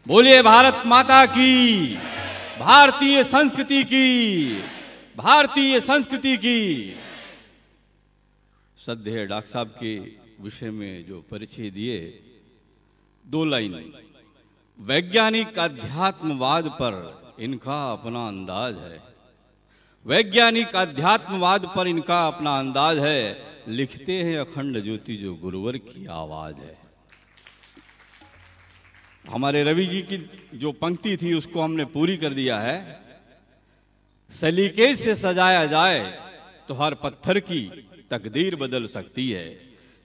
बोलिए भारत माता की, भारतीय संस्कृति की, भारतीय संस्कृति की। श्रद्धेय डॉक्टर साहब के विषय में जो परिचय दिए, 2 लाइन। वैज्ञानिक अध्यात्मवाद पर इनका अपना अंदाज है, वैज्ञानिक अध्यात्मवाद पर इनका अपना अंदाज है। लिखते हैं अखंड ज्योति जो गुरुवर की आवाज है। हमारे रवि जी की जो पंक्ति थी उसको हमने पूरी कर दिया है। सलीके से सजाया जाए तो हर पत्थर की तकदीर बदल सकती है।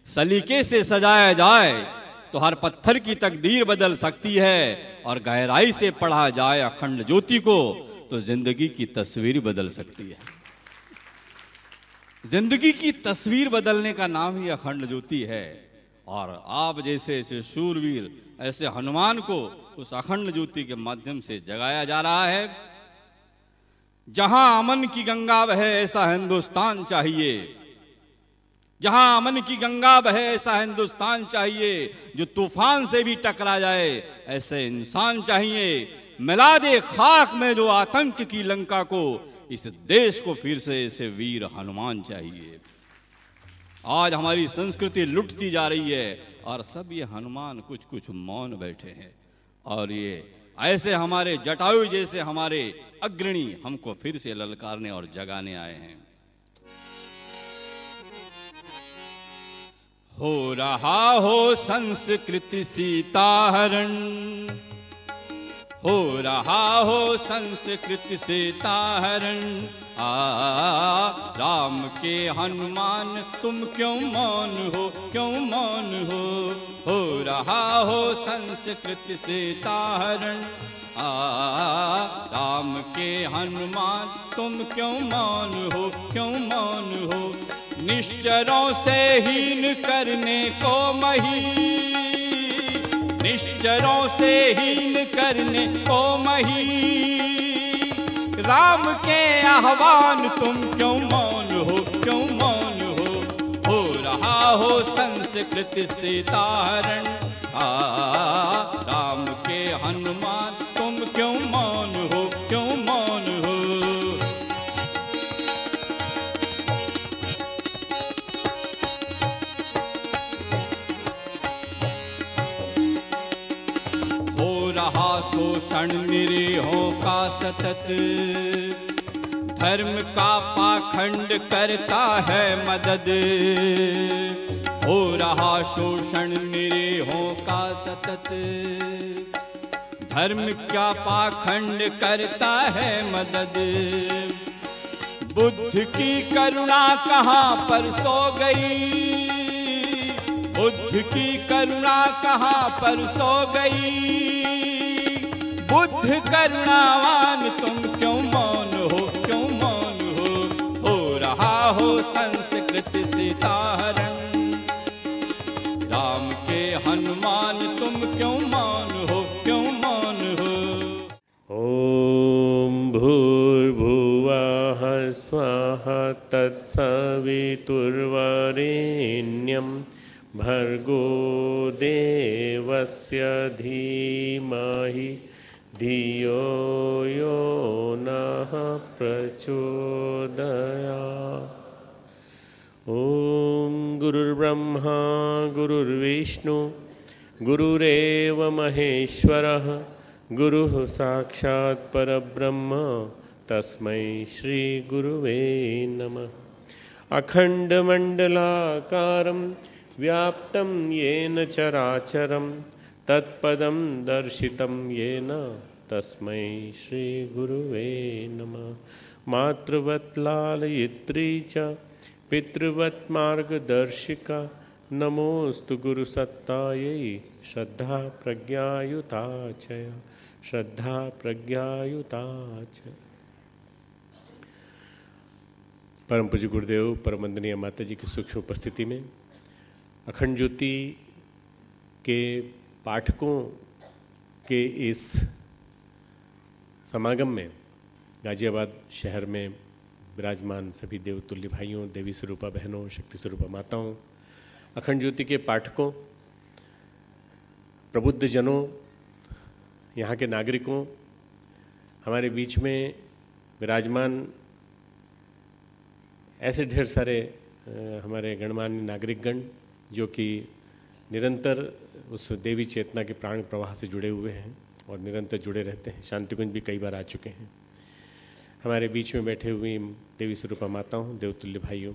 सलीके से सजाया जाए तो हर पत्थर की तकदीर बदल सकती है, और गहराई से पढ़ा जाए अखंड ज्योति को तो जिंदगी की तस्वीर बदल सकती है। जिंदगी की तस्वीर बदलने का नाम ही अखंड ज्योति है। और आप जैसे ऐसे शूरवीर, ऐसे हनुमान को उस अखंड ज्योति के माध्यम से जगाया जा रहा है। जहां अमन की गंगा बहे ऐसा हिंदुस्तान चाहिए, जहां अमन की गंगा बहे ऐसा हिंदुस्तान चाहिए। जो तूफान से भी टकरा जाए ऐसे इंसान चाहिए। मिला दे खाक में जो आतंक की लंका को, इस देश को फिर से ऐसे वीर हनुमान चाहिए। आज हमारी संस्कृति लुटती जा रही है और सब ये हनुमान कुछ कुछ मौन बैठे हैं। और ये ऐसे हमारे जटायु जैसे हमारे अग्रणी हमको फिर से ललकारने और जगाने आए हैं। हो रहा हो संस्कृति सीताहरण, हो रहा हो संस्कृति सीताहरण। राम के हनुमान तुम क्यों मौन हो, क्यों मौन हो। हो रहा हो संस्कृति सीताहरण। राम के हनुमान तुम क्यों मौन हो, क्यों मौन हो। निश्चरों से हीन करने को मही, निश्चरों से हीन करने को मही। राम के आह्वान तुम क्यों मौन हो, क्यों मौन हो। हो रहा हो संस्कृति सीताहरण। राम के हनुमान तुम क्यों मौन हो, क्यों मौन हो। रहा शोषण निरीहों का सतत, धर्म का पाखंड करता है मदद। हो रहा शोषण निरीहों का सतत, धर्म का पाखंड करता है मदद। बुद्ध की करुणा कहाँ पर सो गई, बुद्ध की करुणा कहाँ पर सो गई। बुद्ध करुणावान तुम क्यों मौन हो, क्यों मौन हो। हो रहा हो संस्कृति सीताहरण। राम के हनुमान तुम क्यों मौन हो, क्यों मौन हो। ओम भूर्भुवः स्वः तत्सवितुर्वरेण्यं भर्गो देवस्य धीमहि धियो यो नः प्रचोदयात्। ओम गुरुर्ब्रह्मा गुरुर्विष्णु गुरुरेव महेश्वरः, गुरुः साक्षात् परब्रह्म तस्मै श्री गुरुवे नमः। अखण्डमण्डलाकारं व्याप्तं येन चराचरं, तत्पदं दर्शितं येन तस्मै श्री गुरुवे नमः। मातृवत् लालयित्री च पितृवत् मार्गदर्शिका, नमोस्तु गुरुसत्तायै श्रद्धा प्रज्ञायुता च, श्रद्धा प्रज्ञायुता च। परम पूज्य गुरुदेव परम वंदनीय माता जी की सूक्ष्म उपस्थिति में अखंड ज्योति के पाठकों के इस समागम में गाजियाबाद शहर में विराजमान सभी देवतुल्य भाइयों, देवी स्वरूपा बहनों, शक्ति स्वरूपा माताओं, अखंड ज्योति के पाठकों, प्रबुद्ध जनों, यहाँ के नागरिकों, हमारे बीच में विराजमान ऐसे ढेर सारे हमारे गणमान्य नागरिकगण जो कि निरंतर उस देवी चेतना के प्राण प्रवाह से जुड़े हुए हैं और निरंतर जुड़े रहते हैं। शांतिकुंज भी कई बार आ चुके हैं। हमारे बीच में बैठे हुए देवी स्वरूपा माताओं, देवतुल्य भाइयों,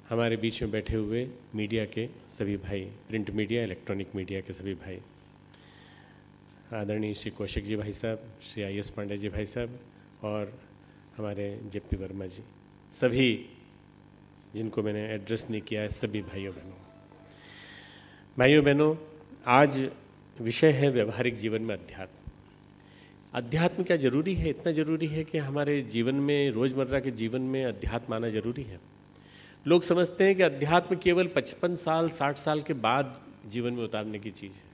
हमारे बीच में बैठे हुए मीडिया के सभी भाई, प्रिंट मीडिया, इलेक्ट्रॉनिक मीडिया के सभी भाई, आदरणीय श्री कौशिक जी भाई साहब, श्री IS पांडे जी भाई साहब और हमारे JP वर्मा जी, सभी जिनको मैंने एड्रेस नहीं किया है, सभी भाइयों बहनों, आज विषय है व्यवहारिक जीवन में अध्यात्म। अध्यात्म क्या जरूरी है? इतना जरूरी है कि हमारे जीवन में, रोज़मर्रा के जीवन में अध्यात्म आना जरूरी है। लोग समझते हैं कि अध्यात्म केवल 55 साल 60 साल के बाद जीवन में उतारने की चीज़ है।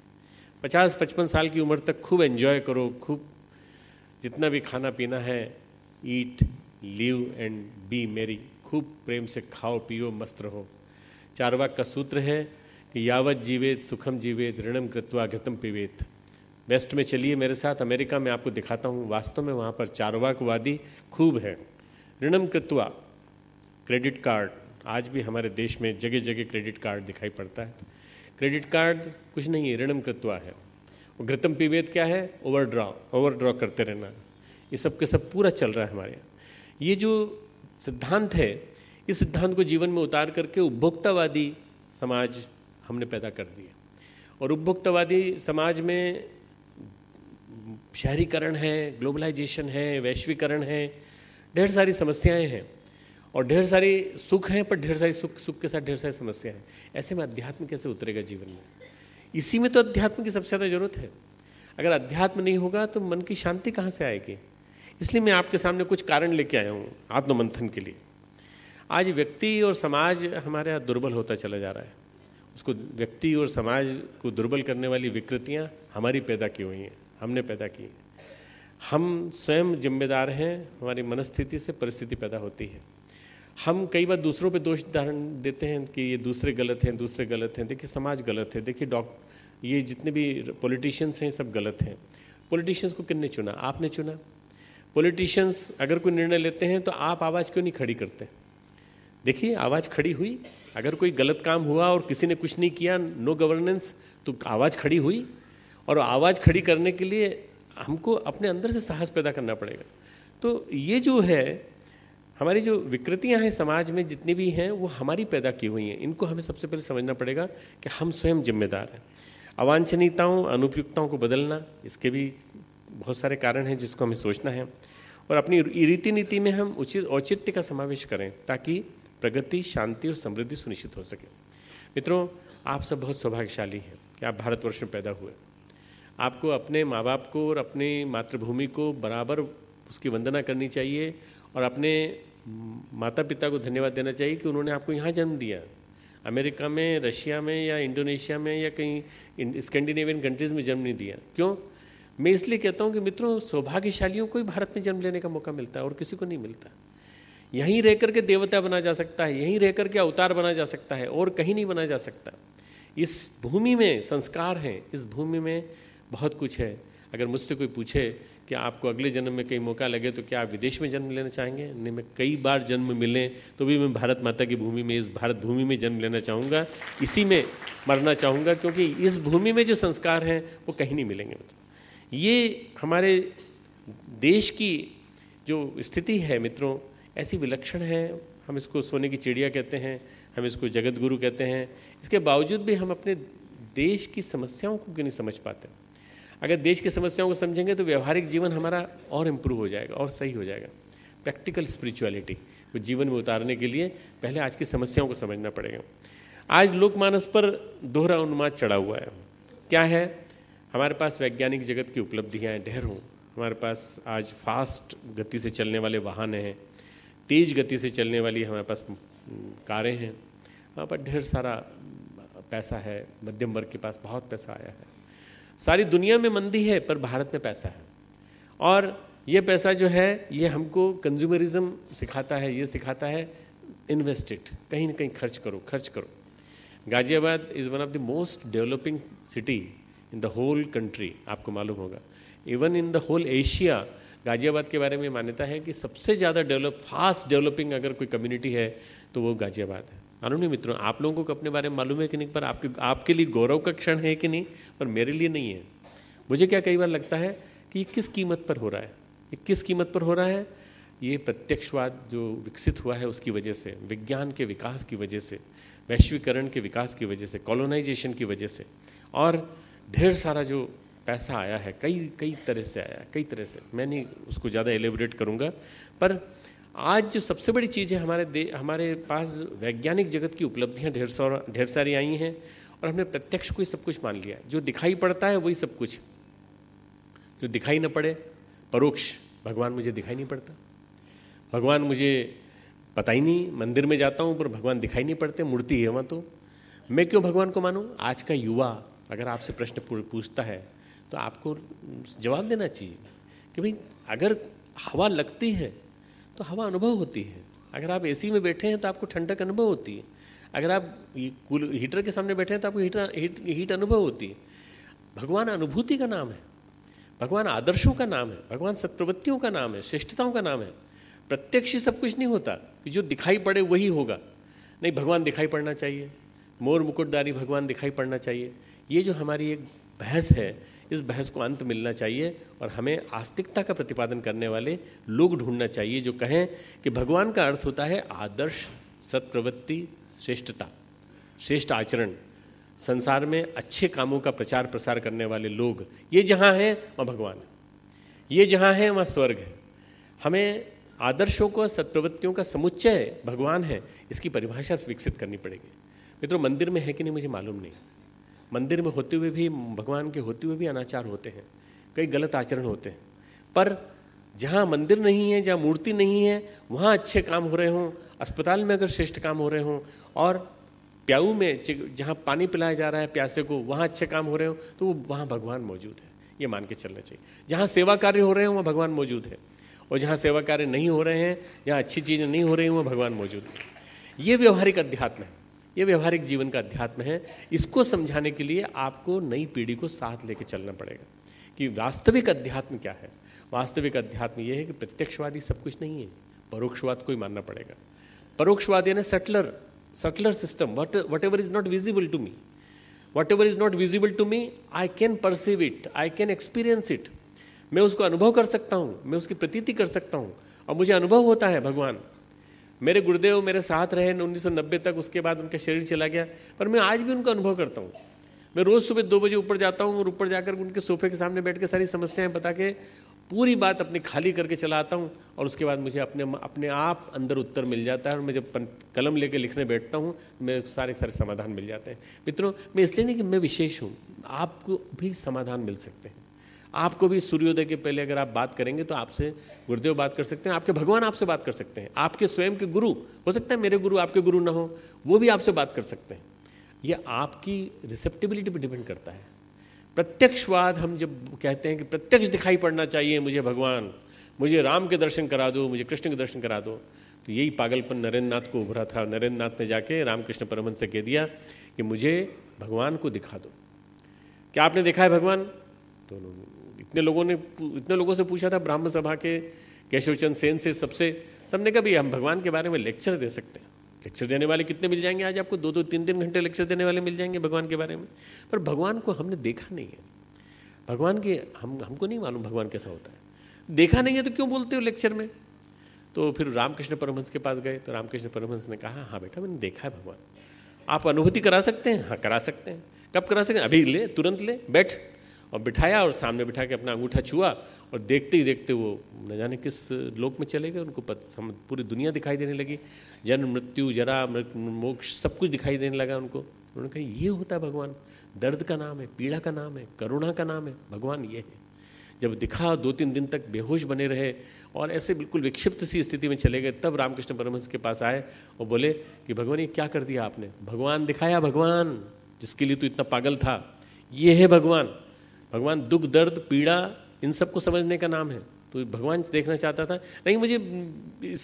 50-55 साल की उम्र तक खूब एंजॉय करो, खूब जितना भी खाना पीना है, ईट लिव एंड बी मेरी, खूब प्रेम से खाओ पियो मस्त रहो। चार्वाक का सूत्र है कि यावत जीवेत सुखम जीवेत ऋणम कृत्वा घृतम पिबेत। वेस्ट में चलिए मेरे साथ, अमेरिका में आपको दिखाता हूँ, वास्तव में वहाँ पर चार्वाकवादी खूब है। ऋणम कृत्वा, क्रेडिट कार्ड, आज भी हमारे देश में जगह जगह क्रेडिट कार्ड दिखाई पड़ता है। क्रेडिट कार्ड कुछ नहीं है, ऋणम कृत्वा है। और घृतम पिबेत क्या है? ओवरड्रॉ करते रहना। ये सब के सब पूरा चल रहा है हमारे यहाँ। ये जो सिद्धांत है, इस सिद्धांत को जीवन में उतार करके उपभोक्तावादी समाज हमने पैदा कर दिया। और उपभोक्तावादी समाज में शहरीकरण है, ग्लोबलाइजेशन है, वैश्वीकरण है, ढेर सारी समस्याएं हैं और ढेर सारी सुख हैं, पर ढेर सारी सुख के साथ ढेर सारी समस्याएं हैं। ऐसे में अध्यात्म कैसे उतरेगा जीवन में? इसी में तो अध्यात्म की सबसे ज़्यादा जरूरत है। अगर अध्यात्म नहीं होगा तो मन की शांति कहाँ से आएगी? इसलिए मैं आपके सामने कुछ कारण लेके आया हूँ आत्ममंथन के लिए। आज व्यक्ति और समाज हमारे यहाँ दुर्बल होता चला जा रहा है। उसको, व्यक्ति और समाज को दुर्बल करने वाली विकृतियाँ हमारी पैदा की हुई हैं, हमने पैदा की हैं। हम स्वयं जिम्मेदार हैं, हमारी मनस्थिति से परिस्थिति पैदा होती है। हम कई बार दूसरों पे दोष धारण देते हैं कि ये दूसरे गलत हैं, दूसरे गलत हैं, देखिए समाज गलत है, देखिए ये जितने भी पॉलिटिशियंस हैं सब गलत हैं। पॉलिटिशियंस को किसने चुना? आपने चुना। पॉलिटिशियंस अगर कोई निर्णय लेते हैं तो आप आवाज़ क्यों नहीं खड़ी करते? देखिए आवाज़ खड़ी हुई। अगर कोई गलत काम हुआ और किसी ने कुछ नहीं किया, नो गवर्नेंस, तो आवाज़ खड़ी हुई। और आवाज़ खड़ी करने के लिए हमको अपने अंदर से साहस पैदा करना पड़ेगा। तो ये जो है, हमारी जो विकृतियां हैं समाज में जितनी भी हैं, वो हमारी पैदा की हुई हैं। इनको हमें सबसे पहले समझना पड़ेगा कि हम स्वयं जिम्मेदार हैं। अवांछनीयताओं, अनुपयुक्ताओं को बदलना, इसके भी बहुत सारे कारण हैं जिसको हमें सोचना है। और अपनी रीति नीति में हम उचित औचित्य का समावेश करें ताकि प्रगति, शांति और समृद्धि सुनिश्चित हो सके। मित्रों, आप सब बहुत सौभाग्यशाली हैं कि आप भारतवर्ष में पैदा हुए। आपको अपने माँ बाप को और अपनी मातृभूमि को बराबर उसकी वंदना करनी चाहिए और अपने माता पिता को धन्यवाद देना चाहिए कि उन्होंने आपको यहाँ जन्म दिया। अमेरिका में, रशिया में या इंडोनेशिया में या कहीं स्कैंडिनेवियन कंट्रीज़ में जन्म नहीं दिया। क्यों? मैं इसलिए कहता हूँ कि मित्रों, सौभाग्यशालियों को ही भारत में जन्म लेने का मौका मिलता है और किसी को नहीं मिलता। यहीं रह कर के देवता बना जा सकता है, यहीं रह कर के अवतार बना जा सकता है और कहीं नहीं बना जा सकता। इस भूमि में संस्कार हैं, इस भूमि में बहुत कुछ है। अगर मुझसे कोई पूछे कि आपको अगले जन्म में कहीं मौका लगे तो क्या आप विदेश में जन्म लेना चाहेंगे? नहीं, मैं कई बार जन्म मिलें तो भी मैं भारत माता की भूमि में, इस भारत भूमि में जन्म लेना चाहूँगा, इसी में मरना चाहूँगा, क्योंकि इस भूमि में जो संस्कार हैं वो कहीं नहीं मिलेंगे। ये हमारे देश की जो स्थिति है मित्रों, ऐसी विलक्षण है। हम इसको सोने की चिड़िया कहते हैं, हम इसको जगत गुरु कहते हैं। इसके बावजूद भी हम अपने देश की समस्याओं को क्यों नहीं समझ पाते? अगर देश की समस्याओं को समझेंगे तो व्यवहारिक जीवन हमारा और इम्प्रूव हो जाएगा और सही हो जाएगा। प्रैक्टिकल स्पिरिचुअलिटी को जीवन में उतारने के लिए पहले आज की समस्याओं को समझना पड़ेगा। आज लोकमानस पर दोहरा उन्माद चढ़ा हुआ है। क्या है? हमारे पास वैज्ञानिक जगत की उपलब्धियाँ हैं ढेरों। हमारे पास आज फास्ट गति से चलने वाले वाहन हैं, तेज़ गति से चलने वाली हमारे पास कारें हैं, वहाँ पर ढेर सारा पैसा है, मध्यम वर्ग के पास बहुत पैसा आया है। सारी दुनिया में मंदी है पर भारत में पैसा है, और ये पैसा जो है ये हमको कंज्यूमरिज्म सिखाता है, ये सिखाता है इन्वेस्ट इट, कहीं ना कहीं खर्च करो खर्च करो। Ghaziabad is one of the most developing city in the whole country, आपको मालूम होगा, even in the whole Asia Ghaziabad के बारे में मान्यता है कि सबसे ज़्यादा फास्ट डेवलपिंग अगर कोई कम्युनिटी है तो वो गाजियाबाद है। मालूम नहीं मित्रों, आप लोगों को अपने बारे में मालूम है कि नहीं, पर आपके लिए गौरव का क्षण है कि नहीं, पर मेरे लिए नहीं है। मुझे क्या कई बार लगता है कि ये किस कीमत पर हो रहा है, ये किस कीमत पर हो रहा है? ये प्रत्यक्षवाद जो विकसित हुआ है उसकी वजह से, विज्ञान के विकास की वजह से, वैश्वीकरण के विकास की वजह से, कॉलोनाइजेशन की वजह से, और ढेर सारा जो पैसा आया है, कई तरह से आया है, कई तरह से। मैं नहीं उसको ज़्यादा एलेबोरेट करूँगा, पर आज जो सबसे बड़ी चीज़ है हमारे पास वैज्ञानिक जगत की उपलब्धियाँ ढेर सारी आई हैं, और हमने प्रत्यक्ष को ही सब कुछ मान लिया है। जो दिखाई पड़ता है वही सब कुछ, जो दिखाई न पड़े परोक्ष, भगवान मुझे दिखाई नहीं पड़ता, भगवान मुझे पता ही नहीं, मंदिर में जाता हूँ पर भगवान दिखाई नहीं पड़ते, मूर्ति है वहाँ, तो मैं क्यों भगवान को मानूँ? आज का युवा अगर आपसे प्रश्न पूछता है तो आपको जवाब देना चाहिए कि भाई अगर हवा लगती है तो हवा अनुभव होती है, अगर आप एसी में बैठे हैं तो आपको ठंडक अनुभव होती है, अगर आप हीटर के सामने बैठे हैं तो आपको हीट अनुभव होती है। भगवान अनुभूति का नाम है, भगवान आदर्शों का नाम है, भगवान सत्प्रवृत्तियों का नाम है, श्रेष्ठताओं का नाम है। प्रत्यक्ष ही सब कुछ नहीं होता कि जो दिखाई पड़े वही होगा, नहीं, भगवान दिखाई पड़ना चाहिए, मोर मुकुटधारी भगवान दिखाई पड़ना चाहिए। ये जो हमारी एक बहस है, इस बहस को अंत मिलना चाहिए, और हमें आस्तिकता का प्रतिपादन करने वाले लोग ढूंढना चाहिए जो कहें कि भगवान का अर्थ होता है आदर्श, सत्प्रवृत्ति, श्रेष्ठता, श्रेष्ठ आचरण, संसार में अच्छे कामों का प्रचार प्रसार करने वाले लोग। ये जहाँ हैं वहाँ भगवान है, ये जहाँ हैं वहाँ स्वर्ग है। हमें आदर्शों को, सत्प्रवृत्तियों का समुच्चय भगवान है, इसकी परिभाषा विकसित करनी पड़ेगी। मित्रों, मंदिर में है कि नहीं मुझे मालूम नहीं, मंदिर में होते हुए भी, भगवान के होते हुए भी अनाचार होते हैं, कई गलत आचरण होते हैं, पर जहाँ मंदिर नहीं है, जहाँ मूर्ति नहीं है, वहाँ अच्छे काम हो रहे हों, अस्पताल में अगर श्रेष्ठ काम हो रहे हों, और प्याऊ में जहाँ पानी पिलाया जा रहा है प्यासे को, वहाँ अच्छे काम हो रहे हो, तो वहाँ भगवान मौजूद है, ये मान के चलना चाहिए। जहाँ सेवा कार्य हो रहे हैं वहाँ भगवान मौजूद है, और जहाँ सेवा कार्य नहीं हो रहे हैं, जहाँ अच्छी चीज़ें नहीं हो रही हैं, वहाँ भगवान मौजूद है। ये व्यवहारिक अध्यात्म है, ये व्यवहारिक जीवन का अध्यात्म है। इसको समझाने के लिए आपको नई पीढ़ी को साथ लेके चलना पड़ेगा कि वास्तविक अध्यात्म क्या है। वास्तविक अध्यात्म ये है कि प्रत्यक्षवादी सब कुछ नहीं है, परोक्षवाद को ही मानना पड़ेगा। परोक्षवाद यानी subtler system, whatever is not visible to me, whatever is not visible to me, I can perceive it, I can experience it. मैं उसको अनुभव कर सकता हूँ, मैं उसकी प्रतीति कर सकता हूँ, और मुझे अनुभव होता है भगवान। मेरे गुरुदेव मेरे साथ रहे 1990 तक, उसके बाद उनका शरीर चला गया, पर मैं आज भी उनका अनुभव करता हूँ। मैं रोज़ सुबह 2 बजे ऊपर जाता हूँ, और ऊपर जाकर उनके सोफे के सामने बैठ के सारी समस्याएं बता के पूरी बात अपनी खाली करके चला आता हूँ, और उसके बाद मुझे अपने आप अंदर उत्तर मिल जाता है, और मैं जब कलम लेके लिखने बैठता हूँ मेरे सारे समाधान मिल जाते हैं। मित्रों, मैं इसलिए नहीं कि मैं विशेष हूँ, आपको भी समाधान मिल सकते हैं। आपको भी सूर्योदय के पहले अगर आप बात करेंगे तो आपसे गुरुदेव बात कर सकते हैं, आपके भगवान आपसे बात कर सकते हैं, आपके स्वयं के गुरु, हो सकता है मेरे गुरु आपके गुरु ना हो, वो भी आपसे बात कर सकते हैं। ये आपकी रिसेप्टिबिलिटी पर डिपेंड करता है। प्रत्यक्षवाद, हम जब कहते हैं कि प्रत्यक्ष दिखाई पड़ना चाहिए मुझे भगवान, मुझे राम के दर्शन करा दो, मुझे कृष्ण के दर्शन करा दो, तो यही पागलपन नरेंद्र नाथ को उभरा था। नरेंद्र नाथ ने जाके रामकृष्ण परमहंस से कह दिया कि मुझे भगवान को दिखा दो। क्या आपने देखा है भगवान? तो इतने लोगों से पूछा था, ब्राह्म सभा के केशवचंद सेन से, सबने कहा भी हम भगवान के बारे में लेक्चर दे सकते हैं। लेक्चर देने वाले कितने मिल जाएंगे आज आपको? 2-2, 3-3 घंटे लेक्चर देने वाले मिल जाएंगे भगवान के बारे में, पर भगवान को हमने देखा नहीं है। भगवान के हमको नहीं मालूम भगवान कैसा होता है। देखा नहीं है तो क्यों बोलते हो लेक्चर में? तो फिर रामकृष्ण परमहंस के पास गए, तो रामकृष्ण परमहंस ने कहा, हाँ बेटा मैंने देखा है भगवान। आप अनुभूति करा सकते हैं? हाँ करा सकते हैं। कब करा सकते हैं? अभी ले, तुरंत ले, बैठ। और बिठाया और सामने बिठा के अपना अंगूठा छुआ, और देखते ही देखते वो न जाने किस लोक में चले गए। उनको पूरी दुनिया दिखाई देने लगी, जन्म मृत्यु जरा मोक्ष सब कुछ दिखाई देने लगा उनको। उन्होंने कहा ये होता है भगवान, दर्द का नाम है, पीड़ा का नाम है, करुणा का नाम है भगवान, ये है। जब दिखा 2-3 दिन तक बेहोश बने रहे और ऐसे बिल्कुल विक्षिप्त सी स्थिति में चले गए, तब रामकृष्ण परमहंस के पास आए और बोले कि भगवान ये क्या कर दिया आपने? भगवान दिखाया, भगवान जिसके लिए तू इतना पागल था, ये है भगवान। भगवान दुख दर्द पीड़ा इन सब को समझने का नाम है। तो भगवान देखना चाहता था, नहीं मुझे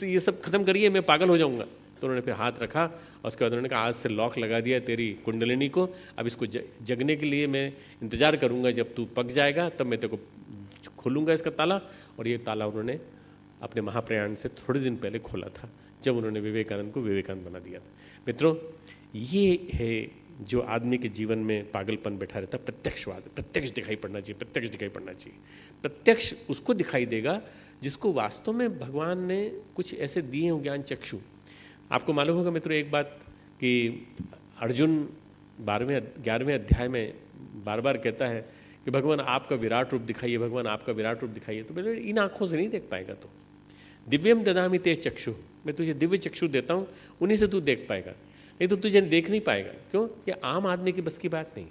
ये सब खत्म करिए, मैं पागल हो जाऊंगा। तो उन्होंने फिर हाथ रखा और उसके बाद उन्होंने कहा आज से लॉक लगा दिया तेरी कुंडलिनी को, अब इसको जगने के लिए मैं इंतज़ार करूँगा, जब तू पक जाएगा तब मैं तेरे को खोलूँगा इसका ताला। और ये ताला उन्होंने अपने महाप्रयाण से थोड़े दिन पहले खोला था, जब उन्होंने विवेकानंद को विवेकानंद बना दिया था। मित्रों, ये है जो आदमी के जीवन में पागलपन बैठा रहता है, प्रत्यक्षवाद। प्रत्यक्ष दिखाई पड़ना चाहिए, प्रत्यक्ष दिखाई पड़ना चाहिए। प्रत्यक्ष उसको दिखाई देगा जिसको वास्तव में भगवान ने कुछ ऐसे दिए हों ज्ञान चक्षु। आपको मालूम होगा मित्रों एक बात कि अर्जुन 11वें अध्याय में बार बार कहता है कि भगवान आपका विराट रूप दिखाइए, भगवान आपका विराट रूप दिखाइए। तो बोले इन आँखों से नहीं देख पाएगा, तो दिव्यम ददामि ते चक्षु, मैं तुझे दिव्य चक्षु देता हूँ, उन्हीं से तू देख पाएगा, नहीं तो तुझे देख नहीं पाएगा। क्यों? ये आम आदमी की बस की बात नहीं।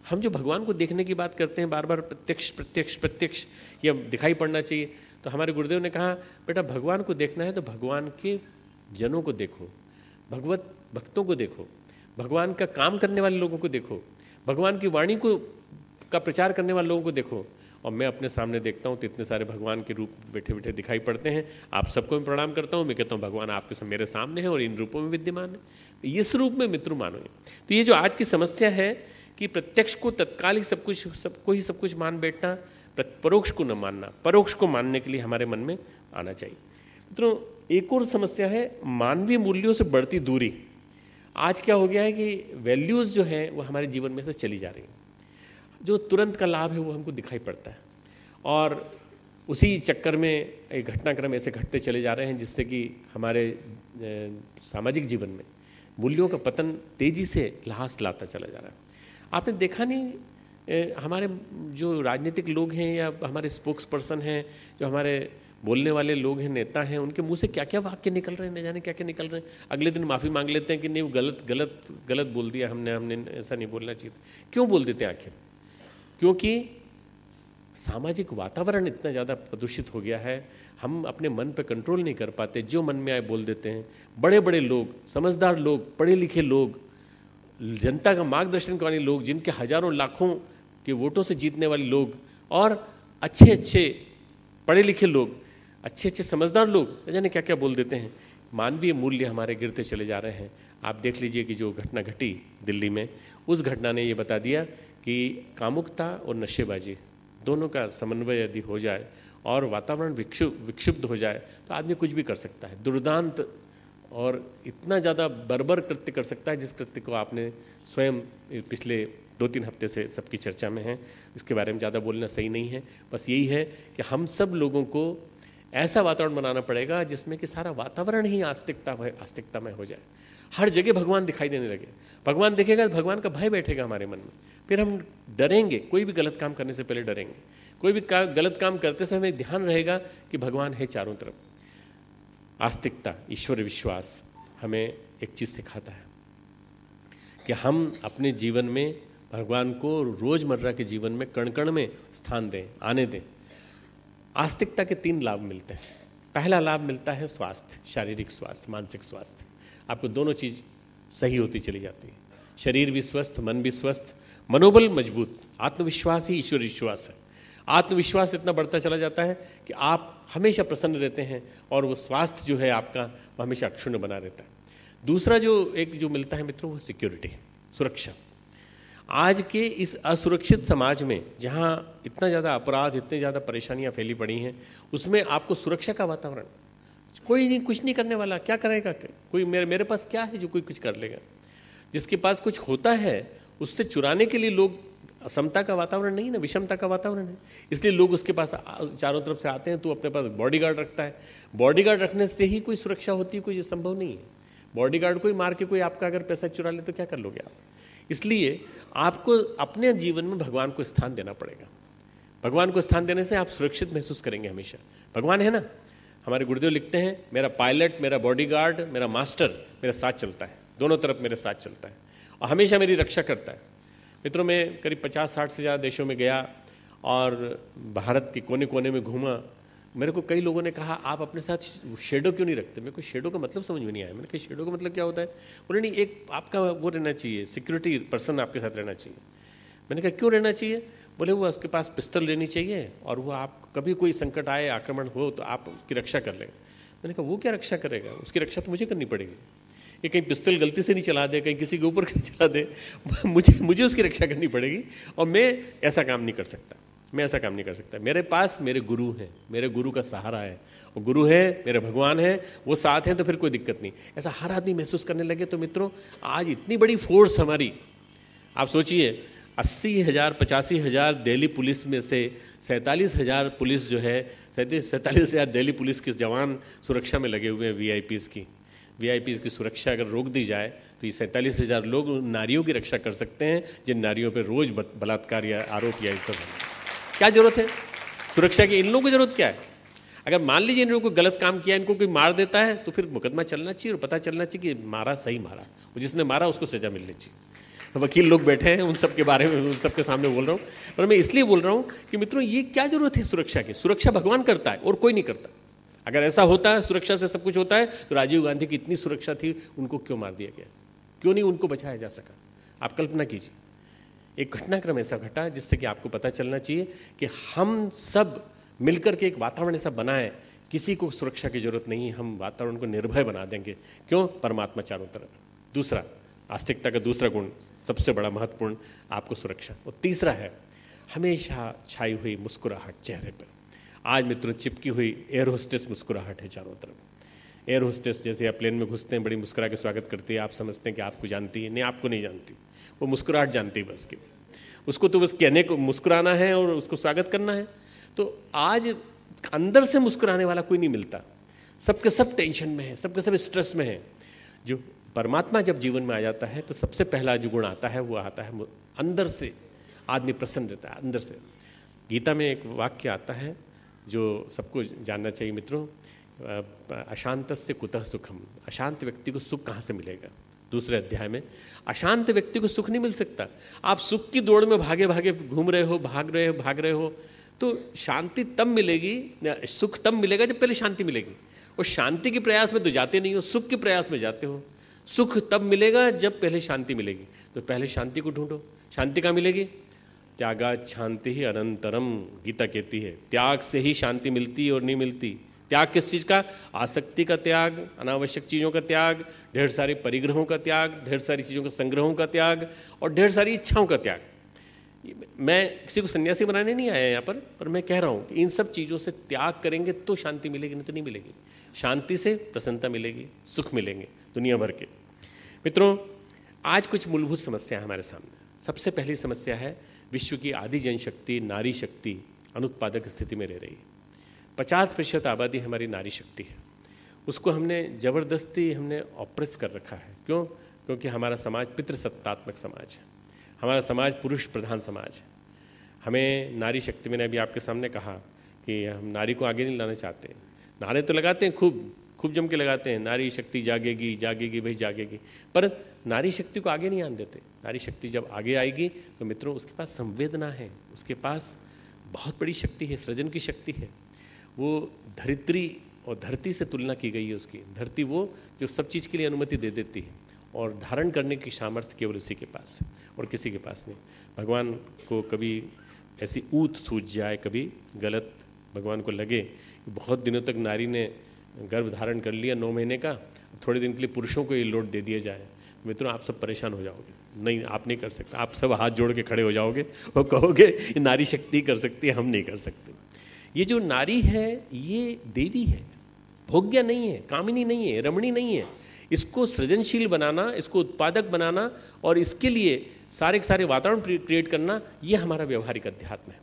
हम जो भगवान को देखने की बात करते हैं बार बार, प्रत्यक्ष प्रत्यक्ष प्रत्यक्ष, ये दिखाई पड़ना चाहिए। तो हमारे गुरुदेव ने कहा बेटा भगवान को देखना है तो भगवान के जनों को देखो, भगवत भक्तों को देखो, भगवान का काम करने वाले लोगों को देखो, भगवान की वाणी को का प्रचार करने वाले लोगों को देखो। और मैं अपने सामने देखता हूँ तो इतने सारे भगवान के रूप बैठे बैठे दिखाई पड़ते हैं। आप सबको मैं प्रणाम करता हूँ, मैं कहता हूँ भगवान आपके सब मेरे सामने हैं और इन रूपों में विद्यमान है। इस रूप में मित्र मानो। तो ये जो आज की समस्या है कि प्रत्यक्ष को तत्काल ही सबको ही सब कुछ मान बैठना, परोक्ष को न मानना, परोक्ष को मानने के लिए हमारे मन में आना चाहिए। मित्रों, एक और समस्या है मानवीय मूल्यों से बढ़ती दूरी। आज क्या हो गया है कि वैल्यूज़ जो है वो हमारे जीवन में से चली जा रही हैं, जो तुरंत का लाभ है वो हमको दिखाई पड़ता है, और उसी चक्कर में एक घटनाक्रम ऐसे घटते चले जा रहे हैं जिससे कि हमारे सामाजिक जीवन में मूल्यों का पतन तेज़ी से ल्हास लाता चला जा रहा है। आपने देखा नहीं, हमारे जो राजनीतिक लोग हैं या हमारे स्पोक्स पर्सन हैं, जो हमारे बोलने वाले लोग हैं, नेता हैं, उनके मुंह से क्या क्या वाक्य निकल रहे हैं, न जाने क्या क्या निकल रहे हैं। अगले दिन माफ़ी मांग लेते हैं कि नहीं वो गलत बोल दिया, हमने ऐसा नहीं बोलना चाहिए। क्यों बोल देते हैं आखिर? क्योंकि सामाजिक वातावरण इतना ज़्यादा प्रदूषित हो गया है, हम अपने मन पे कंट्रोल नहीं कर पाते, जो मन में आए बोल देते हैं। बड़े बड़े लोग, समझदार लोग, पढ़े लिखे लोग, जनता का मार्गदर्शन करने वाले लोग, जिनके हजारों लाखों के वोटों से जीतने वाले लोग, और अच्छे अच्छे पढ़े लिखे लोग, अच्छे अच्छे समझदार लोग, न जाने क्या क्या बोल देते हैं। मानवीय मूल्य हमारे गिरते चले जा रहे हैं। आप देख लीजिए कि जो घटना घटी दिल्ली में, उस घटना ने ये बता दिया कि कामुकता और नशेबाजी दोनों का समन्वय यदि हो जाए और वातावरण विक्षुब्ध हो जाए तो आदमी कुछ भी कर सकता है, दुर्दांत और इतना ज़्यादा बर्बर कृत्य कर सकता है, जिस कृत्य को आपने स्वयं पिछले 2-3 हफ्ते से सबकी चर्चा में है। इसके बारे में ज़्यादा बोलना सही नहीं है। बस यही है कि हम सब लोगों को ऐसा वातावरण बनाना पड़ेगा जिसमें कि सारा वातावरण ही आस्तिकतामय हो जाए। हर जगह भगवान दिखाई देने लगे। भगवान दिखेगा तो भगवान का भय बैठेगा हमारे मन में, फिर हम डरेंगे, कोई भी गलत काम करने से पहले डरेंगे। कोई भी गलत काम करते समय हमें ध्यान रहेगा कि भगवान है चारों तरफ। आस्तिकता, ईश्वर विश्वास हमें एक चीज़ सिखाता है कि हम अपने जीवन में भगवान को रोज़मर्रा के जीवन में कण कण में स्थान दें, आने दें। आस्तिकता के 3 लाभ मिलते हैं। पहला लाभ मिलता है स्वास्थ्य, शारीरिक स्वास्थ्य, मानसिक स्वास्थ्य। आपको दोनों चीज़ सही होती चली जाती है, शरीर भी स्वस्थ, मन भी स्वस्थ, मनोबल मजबूत। आत्मविश्वास ही ईश्वर विश्वास है। आत्मविश्वास इतना बढ़ता चला जाता है कि आप हमेशा प्रसन्न रहते हैं और वो स्वास्थ्य जो है आपका वो हमेशा अक्षुण्ण बना रहता है। दूसरा जो मिलता है मित्रों, वो सिक्योरिटी, सुरक्षा। आज के इस असुरक्षित समाज में जहाँ इतना ज़्यादा अपराध, इतनी ज़्यादा परेशानियाँ फैली पड़ी हैं, उसमें आपको सुरक्षा का वातावरण, कोई नहीं, कुछ नहीं करने वाला, क्या करेगा कोई? मेरे पास क्या है जो कोई कुछ कर लेगा? जिसके पास कुछ होता है उससे चुराने के लिए लोग, असमता का वातावरण नहीं ना, विषमता का वातावरण है, इसलिए लोग उसके पास चारों तरफ से आते हैं। तो अपने पास बॉडीगार्ड रखता है। बॉडीगार्ड रखने से ही कोई सुरक्षा होती है? कोई संभव नहीं है। बॉडीगार्ड को ही मार के कोई आपका अगर पैसा चुरा ले तो क्या कर लोगे आप? इसलिए आपको अपने जीवन में भगवान को स्थान देना पड़ेगा। भगवान को स्थान देने से आप सुरक्षित महसूस करेंगे हमेशा। भगवान है ना, हमारे गुरुदेव लिखते हैं, मेरा पायलट, मेरा बॉडीगार्ड, मेरा मास्टर मेरे साथ चलता है, दोनों तरफ मेरे साथ चलता है और हमेशा मेरी रक्षा करता है। मित्रों, मैं करीब 50-60 से ज़्यादा देशों में गया और भारत के कोने कोने में घूमा। मेरे को कई लोगों ने कहा आप अपने साथ शेडो क्यों नहीं रखते? मेरे को शेडो का मतलब समझ में नहीं आया। मैंने कहा शेडो का मतलब क्या होता है? उन्होंने नहीं, एक आपका वो रहना चाहिए, सिक्योरिटी पर्सन आपके साथ रहना चाहिए। मैंने कहा क्यों रहना चाहिए? बोले वो उसके पास पिस्टल लेनी चाहिए और वो आप कभी कोई संकट आए, आक्रमण हो तो आप उसकी रक्षा कर लें। मैंने कहा वो क्या रक्षा करेगा? उसकी रक्षा तो मुझे करनी पड़ेगी। कि कहीं पिस्तौल गलती से नहीं चला दे, कहीं किसी के ऊपर नहीं चला दे, मुझे उसकी रक्षा करनी पड़ेगी और मैं ऐसा काम नहीं कर सकता, मैं ऐसा काम नहीं कर सकता। मेरे पास मेरे गुरु हैं, मेरे गुरु का सहारा है, वो गुरु है, मेरे भगवान है, वो साथ हैं, तो फिर कोई दिक्कत नहीं। ऐसा हर आदमी महसूस करने लगे तो मित्रों आज इतनी बड़ी फोर्स हमारी, आप सोचिए 80,000 85,000 दिल्ली पुलिस में से 47,000 पुलिस जो है 47,000 दिल्ली पुलिस के जवान सुरक्षा में लगे हुए हैं। वीआईपीज़ की सुरक्षा अगर रोक दी जाए तो ये 47,000 लोग नारियों की रक्षा कर सकते हैं जिन नारियों पर रोज़ बलात्कार या आरोप या ये सब। क्या जरूरत है सुरक्षा की? इन लोगों की जरूरत क्या है? अगर मान लीजिए इन लोगों को गलत काम किया, इनको कोई मार देता है तो फिर मुकदमा चलना चाहिए और पता चलना चाहिए कि मारा सही मारा, और जिसने मारा उसको सजा मिलनी चाहिए। वकील लोग बैठे हैं, उन सब के बारे में उन सब के सामने बोल रहा हूँ, पर मैं इसलिए बोल रहा हूँ कि मित्रों ये क्या जरूरत है सुरक्षा की? सुरक्षा भगवान करता है और कोई नहीं करता। अगर ऐसा होता है सुरक्षा से सब कुछ होता है तो राजीव गांधी की इतनी सुरक्षा थी, उनको क्यों मार दिया गया? क्यों नहीं उनको बचाया जा सका? आप कल्पना कीजिए, एक घटनाक्रम ऐसा घटा जिससे कि आपको पता चलना चाहिए कि हम सब मिलकर के एक वातावरण ऐसा बनाएं, किसी को सुरक्षा की जरूरत नहीं है, हम वातावरण को निर्भय बना देंगे। क्यों? परमात्मा चारों तरफ। दूसरा, आस्तिकता का दूसरा गुण सबसे बड़ा महत्वपूर्ण, आपको सुरक्षा। और तीसरा है हमेशा छाई हुई मुस्कुराहट चेहरे पर। आज मित्रों चिपकी हुई एयर होस्टेस मुस्कुराहट है चारों तरफ। एयर होस्टेस जैसे आप प्लेन में घुसते हैं, बड़ी मुस्कुरा के स्वागत करती है, आप समझते हैं कि आपको जानती है, नहीं आपको नहीं जानती, वो मुस्कुराहट जानती है बस की। उसको तो बस कहने को मुस्कुराना है और उसको स्वागत करना है। तो आज अंदर से मुस्कुराने वाला कोई नहीं मिलता, सबके सब टेंशन में है, सबके सब स्ट्रेस में है। जो परमात्मा जब जीवन में आ जाता है तो सबसे पहला जो गुण आता है वो आता है अंदर से, आदमी प्रसन्न रहता है अंदर से। गीता में एक वाक्य आता है जो सबको जानना चाहिए मित्रों, अशांतस्य कुतः सुखम। अशांत व्यक्ति को सुख कहाँ से मिलेगा? दूसरे अध्याय में, अशांत व्यक्ति को सुख नहीं मिल सकता। आप सुख की दौड़ में भागे भागे घूम रहे हो, भाग रहे हो, तो शांति तब मिलेगी, सुख तब मिलेगा जब पहले शांति मिलेगी। और शांति के प्रयास में तो जाते नहीं हो, सुख के प्रयास में जाते हो। सुख तब मिलेगा जब पहले शांति मिलेगी, तो पहले शांति को ढूंढो। शांति कहाँ मिलेगी? त्यागात् शांति ही अनंतरम, गीता कहती है। त्याग से ही शांति मिलती और नहीं मिलती। त्याग किस चीज़ का? आसक्ति का त्याग, अनावश्यक चीज़ों का त्याग, ढेर सारे परिग्रहों का त्याग, ढेर सारी चीज़ों का संग्रहों का त्याग और ढेर सारी इच्छाओं का त्याग। मैं किसी को सन्यासी बनाने नहीं आया यहाँ पर मैं कह रहा हूँ कि इन सब चीज़ों से त्याग करेंगे तो शांति मिलेगी, नहीं तो नहीं मिलेगी। शांति से प्रसन्नता मिलेगी, सुख मिलेंगे दुनिया भर के। मित्रों आज कुछ मूलभूत समस्या है हमारे सामने। सबसे पहली समस्या है विश्व की आधी जनशक्ति, नारी शक्ति अनुत्पादक स्थिति में रह रही है। 50% आबादी हमारी नारी शक्ति है, उसको हमने ज़बरदस्ती ऑप्रेस कर रखा है। क्यों? क्योंकि हमारा समाज पितृसत्तात्मक समाज है, हमारा समाज पुरुष प्रधान समाज है। हमें नारी शक्ति, मैंने अभी आपके सामने कहा कि हम नारी को आगे नहीं लाना चाहते। नारे तो लगाते हैं, खूब जम के लगाते हैं, नारी शक्ति जागेगी जागेगी भाई जागेगी, पर नारी शक्ति को आगे नहीं आने देते। नारी शक्ति जब आगे आएगी तो मित्रों उसके पास संवेदना है, उसके पास बहुत बड़ी शक्ति है, सृजन की शक्ति है। वो धरित्री और धरती से तुलना की गई है उसकी। धरती वो जो सब चीज़ के लिए अनुमति दे देती है और धारण करने की सामर्थ्य केवल उसी के पास है और किसी के पास नहीं। भगवान को कभी ऐसी ऊत सूझ जाए, कभी गलत भगवान को लगे कि बहुत दिनों तक नारी ने गर्भ धारण कर लिया 9 महीने का, थोड़े दिन के लिए पुरुषों को ये लोड दे दिया जाए, मित्रों आप सब परेशान हो जाओगे। नहीं, आप नहीं कर सकते। आप सब हाथ जोड़ के खड़े हो जाओगे और कहोगे ये नारी शक्ति कर सकती है, हम नहीं कर सकते। ये जो नारी है ये देवी है, भोग्य नहीं है, कामिनी नहीं है, रमणी नहीं है। इसको सृजनशील बनाना, इसको उत्पादक बनाना और इसके लिए सारे के सारे वातावरण क्रिएट करना, ये हमारा व्यवहारिक अध्यात्म है।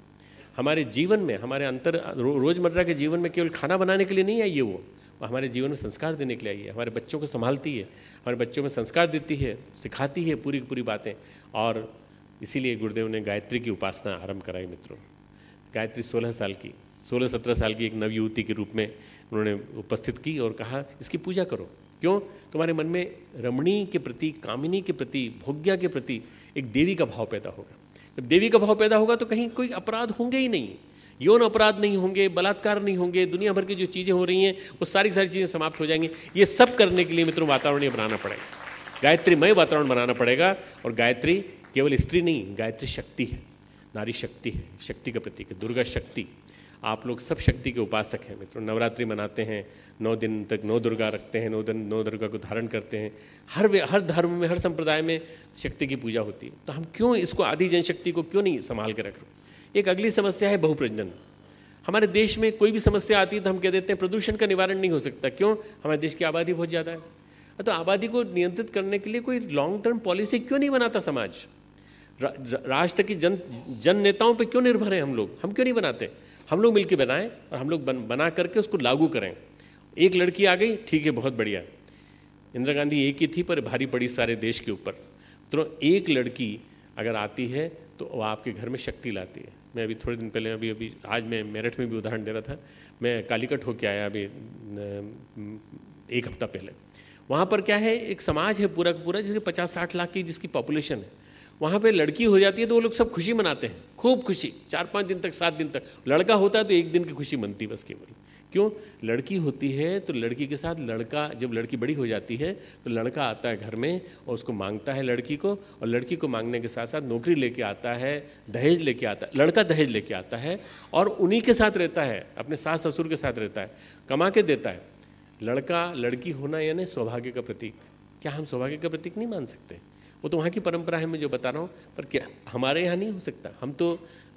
हमारे जीवन में, हमारे रोज़मर्रा के जीवन में केवल खाना बनाने के लिए नहीं आई है, वो हमारे जीवन में संस्कार देने के लिए आई है। हमारे बच्चों को संभालती है, हमारे बच्चों में संस्कार देती है, सिखाती है पूरी की पूरी बातें। और इसीलिए गुरुदेव ने गायत्री की उपासना आरंभ कराई मित्रों। गायत्री 16-17 साल की एक नवयुवती के रूप में उन्होंने उपस्थित की और कहा इसकी पूजा करो। क्यों? तुम्हारे मन में रमणी के प्रति, कामिनी के प्रति, भोग्या के प्रति एक देवी का भाव पैदा होगा। जब देवी का भाव पैदा होगा तो कहीं कोई अपराध होंगे ही नहीं, यौन अपराध नहीं होंगे, बलात्कार नहीं होंगे, दुनिया भर की जो चीज़ें हो रही हैं वो सारी चीज़ें समाप्त हो जाएंगी। ये सब करने के लिए मित्रों वातावरण बनाना पड़ेगा, गायत्रीमय वातावरण बनाना पड़ेगा। और गायत्री केवल स्त्री नहीं, गायत्री शक्ति है, नारी शक्ति है, शक्ति का प्रतीक है, दुर्गा शक्ति। आप लोग सब शक्ति के उपासक हैं मित्रों। नवरात्रि मनाते हैं, 9 दिन तक 9 दुर्गा रखते हैं, 9 दिन 9 दुर्गा को धारण करते हैं। हर धर्म में, हर संप्रदाय में शक्ति की पूजा होती है। तो हम क्यों इसको, आदि जनशक्ति को क्यों नहीं संभाल के रख रहे? एक अगली समस्या है बहुप्रजनन। हमारे देश में कोई भी समस्या आती है तो हम कह देते हैं प्रदूषण का निवारण नहीं हो सकता। क्यों? हमारे देश की आबादी बहुत ज़्यादा है। तो आबादी को नियंत्रित करने के लिए कोई लॉन्ग टर्म पॉलिसी क्यों नहीं बनाता समाज? राष्ट्र की जन नेताओं पे क्यों निर्भर हैं हम लोग? हम क्यों नहीं बनाते? हम लोग मिलकर बनाएं और हम लोग बना करके उसको लागू करें। एक लड़की आ गई, ठीक है, बहुत बढ़िया। इंदिरा गांधी एक ही थी पर भारी पड़ी सारे देश के ऊपर। तो एक लड़की अगर आती है तो वो आपके घर में शक्ति लाती है। मैं अभी थोड़े दिन पहले अभी आज मैं मेरठ में भी उदाहरण दे रहा था। मैं कालीकट होके आया अभी 1 हफ्ता पहले। वहाँ पर क्या है, एक समाज है पूरा का पूरा जिसके 50-60 लाख की जिसकी पॉपुलेशन है। वहाँ पे लड़की हो जाती है तो वो लोग सब खुशी मनाते हैं, खूब खुशी, 4-5 दिन तक, 7 दिन तक। लड़का होता है तो 1 दिन की खुशी मनती बस केवल। क्यों? लड़की होती है तो लड़की के साथ लड़का, जब लड़की बड़ी हो जाती है तो लड़का आता है घर में और उसको मांगता है लड़की को, और लड़की को मांगने के साथ साथ नौकरी लेके आता है, दहेज लेके आता है। लड़का दहेज लेके आता है और उन्हीं के साथ रहता है, अपने सास ससुर के साथ रहता है, कमा के देता है। लड़का लड़की होना यानी सौभाग्य का प्रतीक। क्या हम सौभाग्य का प्रतीक नहीं मान सकते? वो तो वहाँ की परंपरा है, मैं जो बता रहा हूँ, पर क्या हमारे यहाँ नहीं हो सकता? हम तो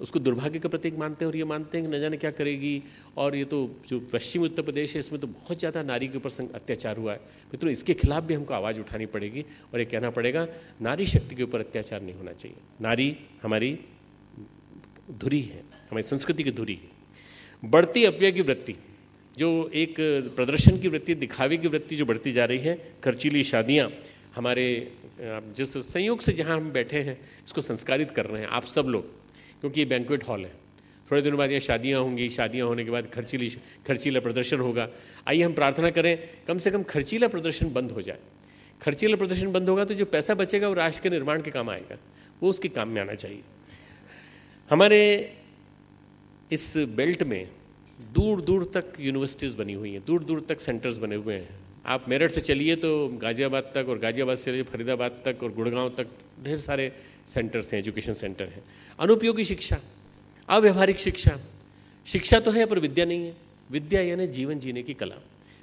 उसको दुर्भाग्य का प्रतीक मानते हैं और ये मानते हैं कि न जाने क्या करेगी। और ये तो जो पश्चिमी उत्तर प्रदेश है इसमें तो बहुत ज़्यादा नारी के ऊपर अत्याचार हुआ है मित्रों। इसके खिलाफ भी हमको आवाज़ उठानी पड़ेगी और ये कहना पड़ेगा नारी शक्ति के ऊपर अत्याचार नहीं होना चाहिए। नारी हमारी धुरी है, हमारी संस्कृति की धुरी है। बढ़ती अपव्यय की वृत्ति, जो एक प्रदर्शन की वृत्ति, दिखावे की वृत्ति जो बढ़ती जा रही है, खर्चीली शादियाँ, हमारे जिस संयोग से जहाँ हम बैठे हैं इसको संस्कारित कर रहे हैं आप सब लोग, क्योंकि ये बैंक्वेट हॉल है। थोड़े दिनों बाद ये शादियाँ होंगी, शादियाँ होने के बाद खर्चीला प्रदर्शन होगा। आइए हम प्रार्थना करें कम से कम खर्चीला प्रदर्शन बंद हो जाए। खर्चीला प्रदर्शन बंद होगा तो जो पैसा बचेगा वो राष्ट्र के निर्माण के काम आएगा, वो उसके काम में आना चाहिए। हमारे इस बेल्ट में दूर दूर तक यूनिवर्सिटीज़ बनी हुई हैं, दूर दूर तक सेंटर्स बने हुए हैं। आप मेरठ से चलिए तो गाज़ियाबाद तक, और गाज़ियाबाद से चलिए फरीदाबाद तक और गुड़गांव तक ढेर सारे सेंटर्स हैं, एजुकेशन सेंटर हैं। अनुपयोगी शिक्षा, अव्यवहारिक शिक्षा, शिक्षा तो है पर विद्या नहीं है। विद्या यानी जीवन जीने की कला,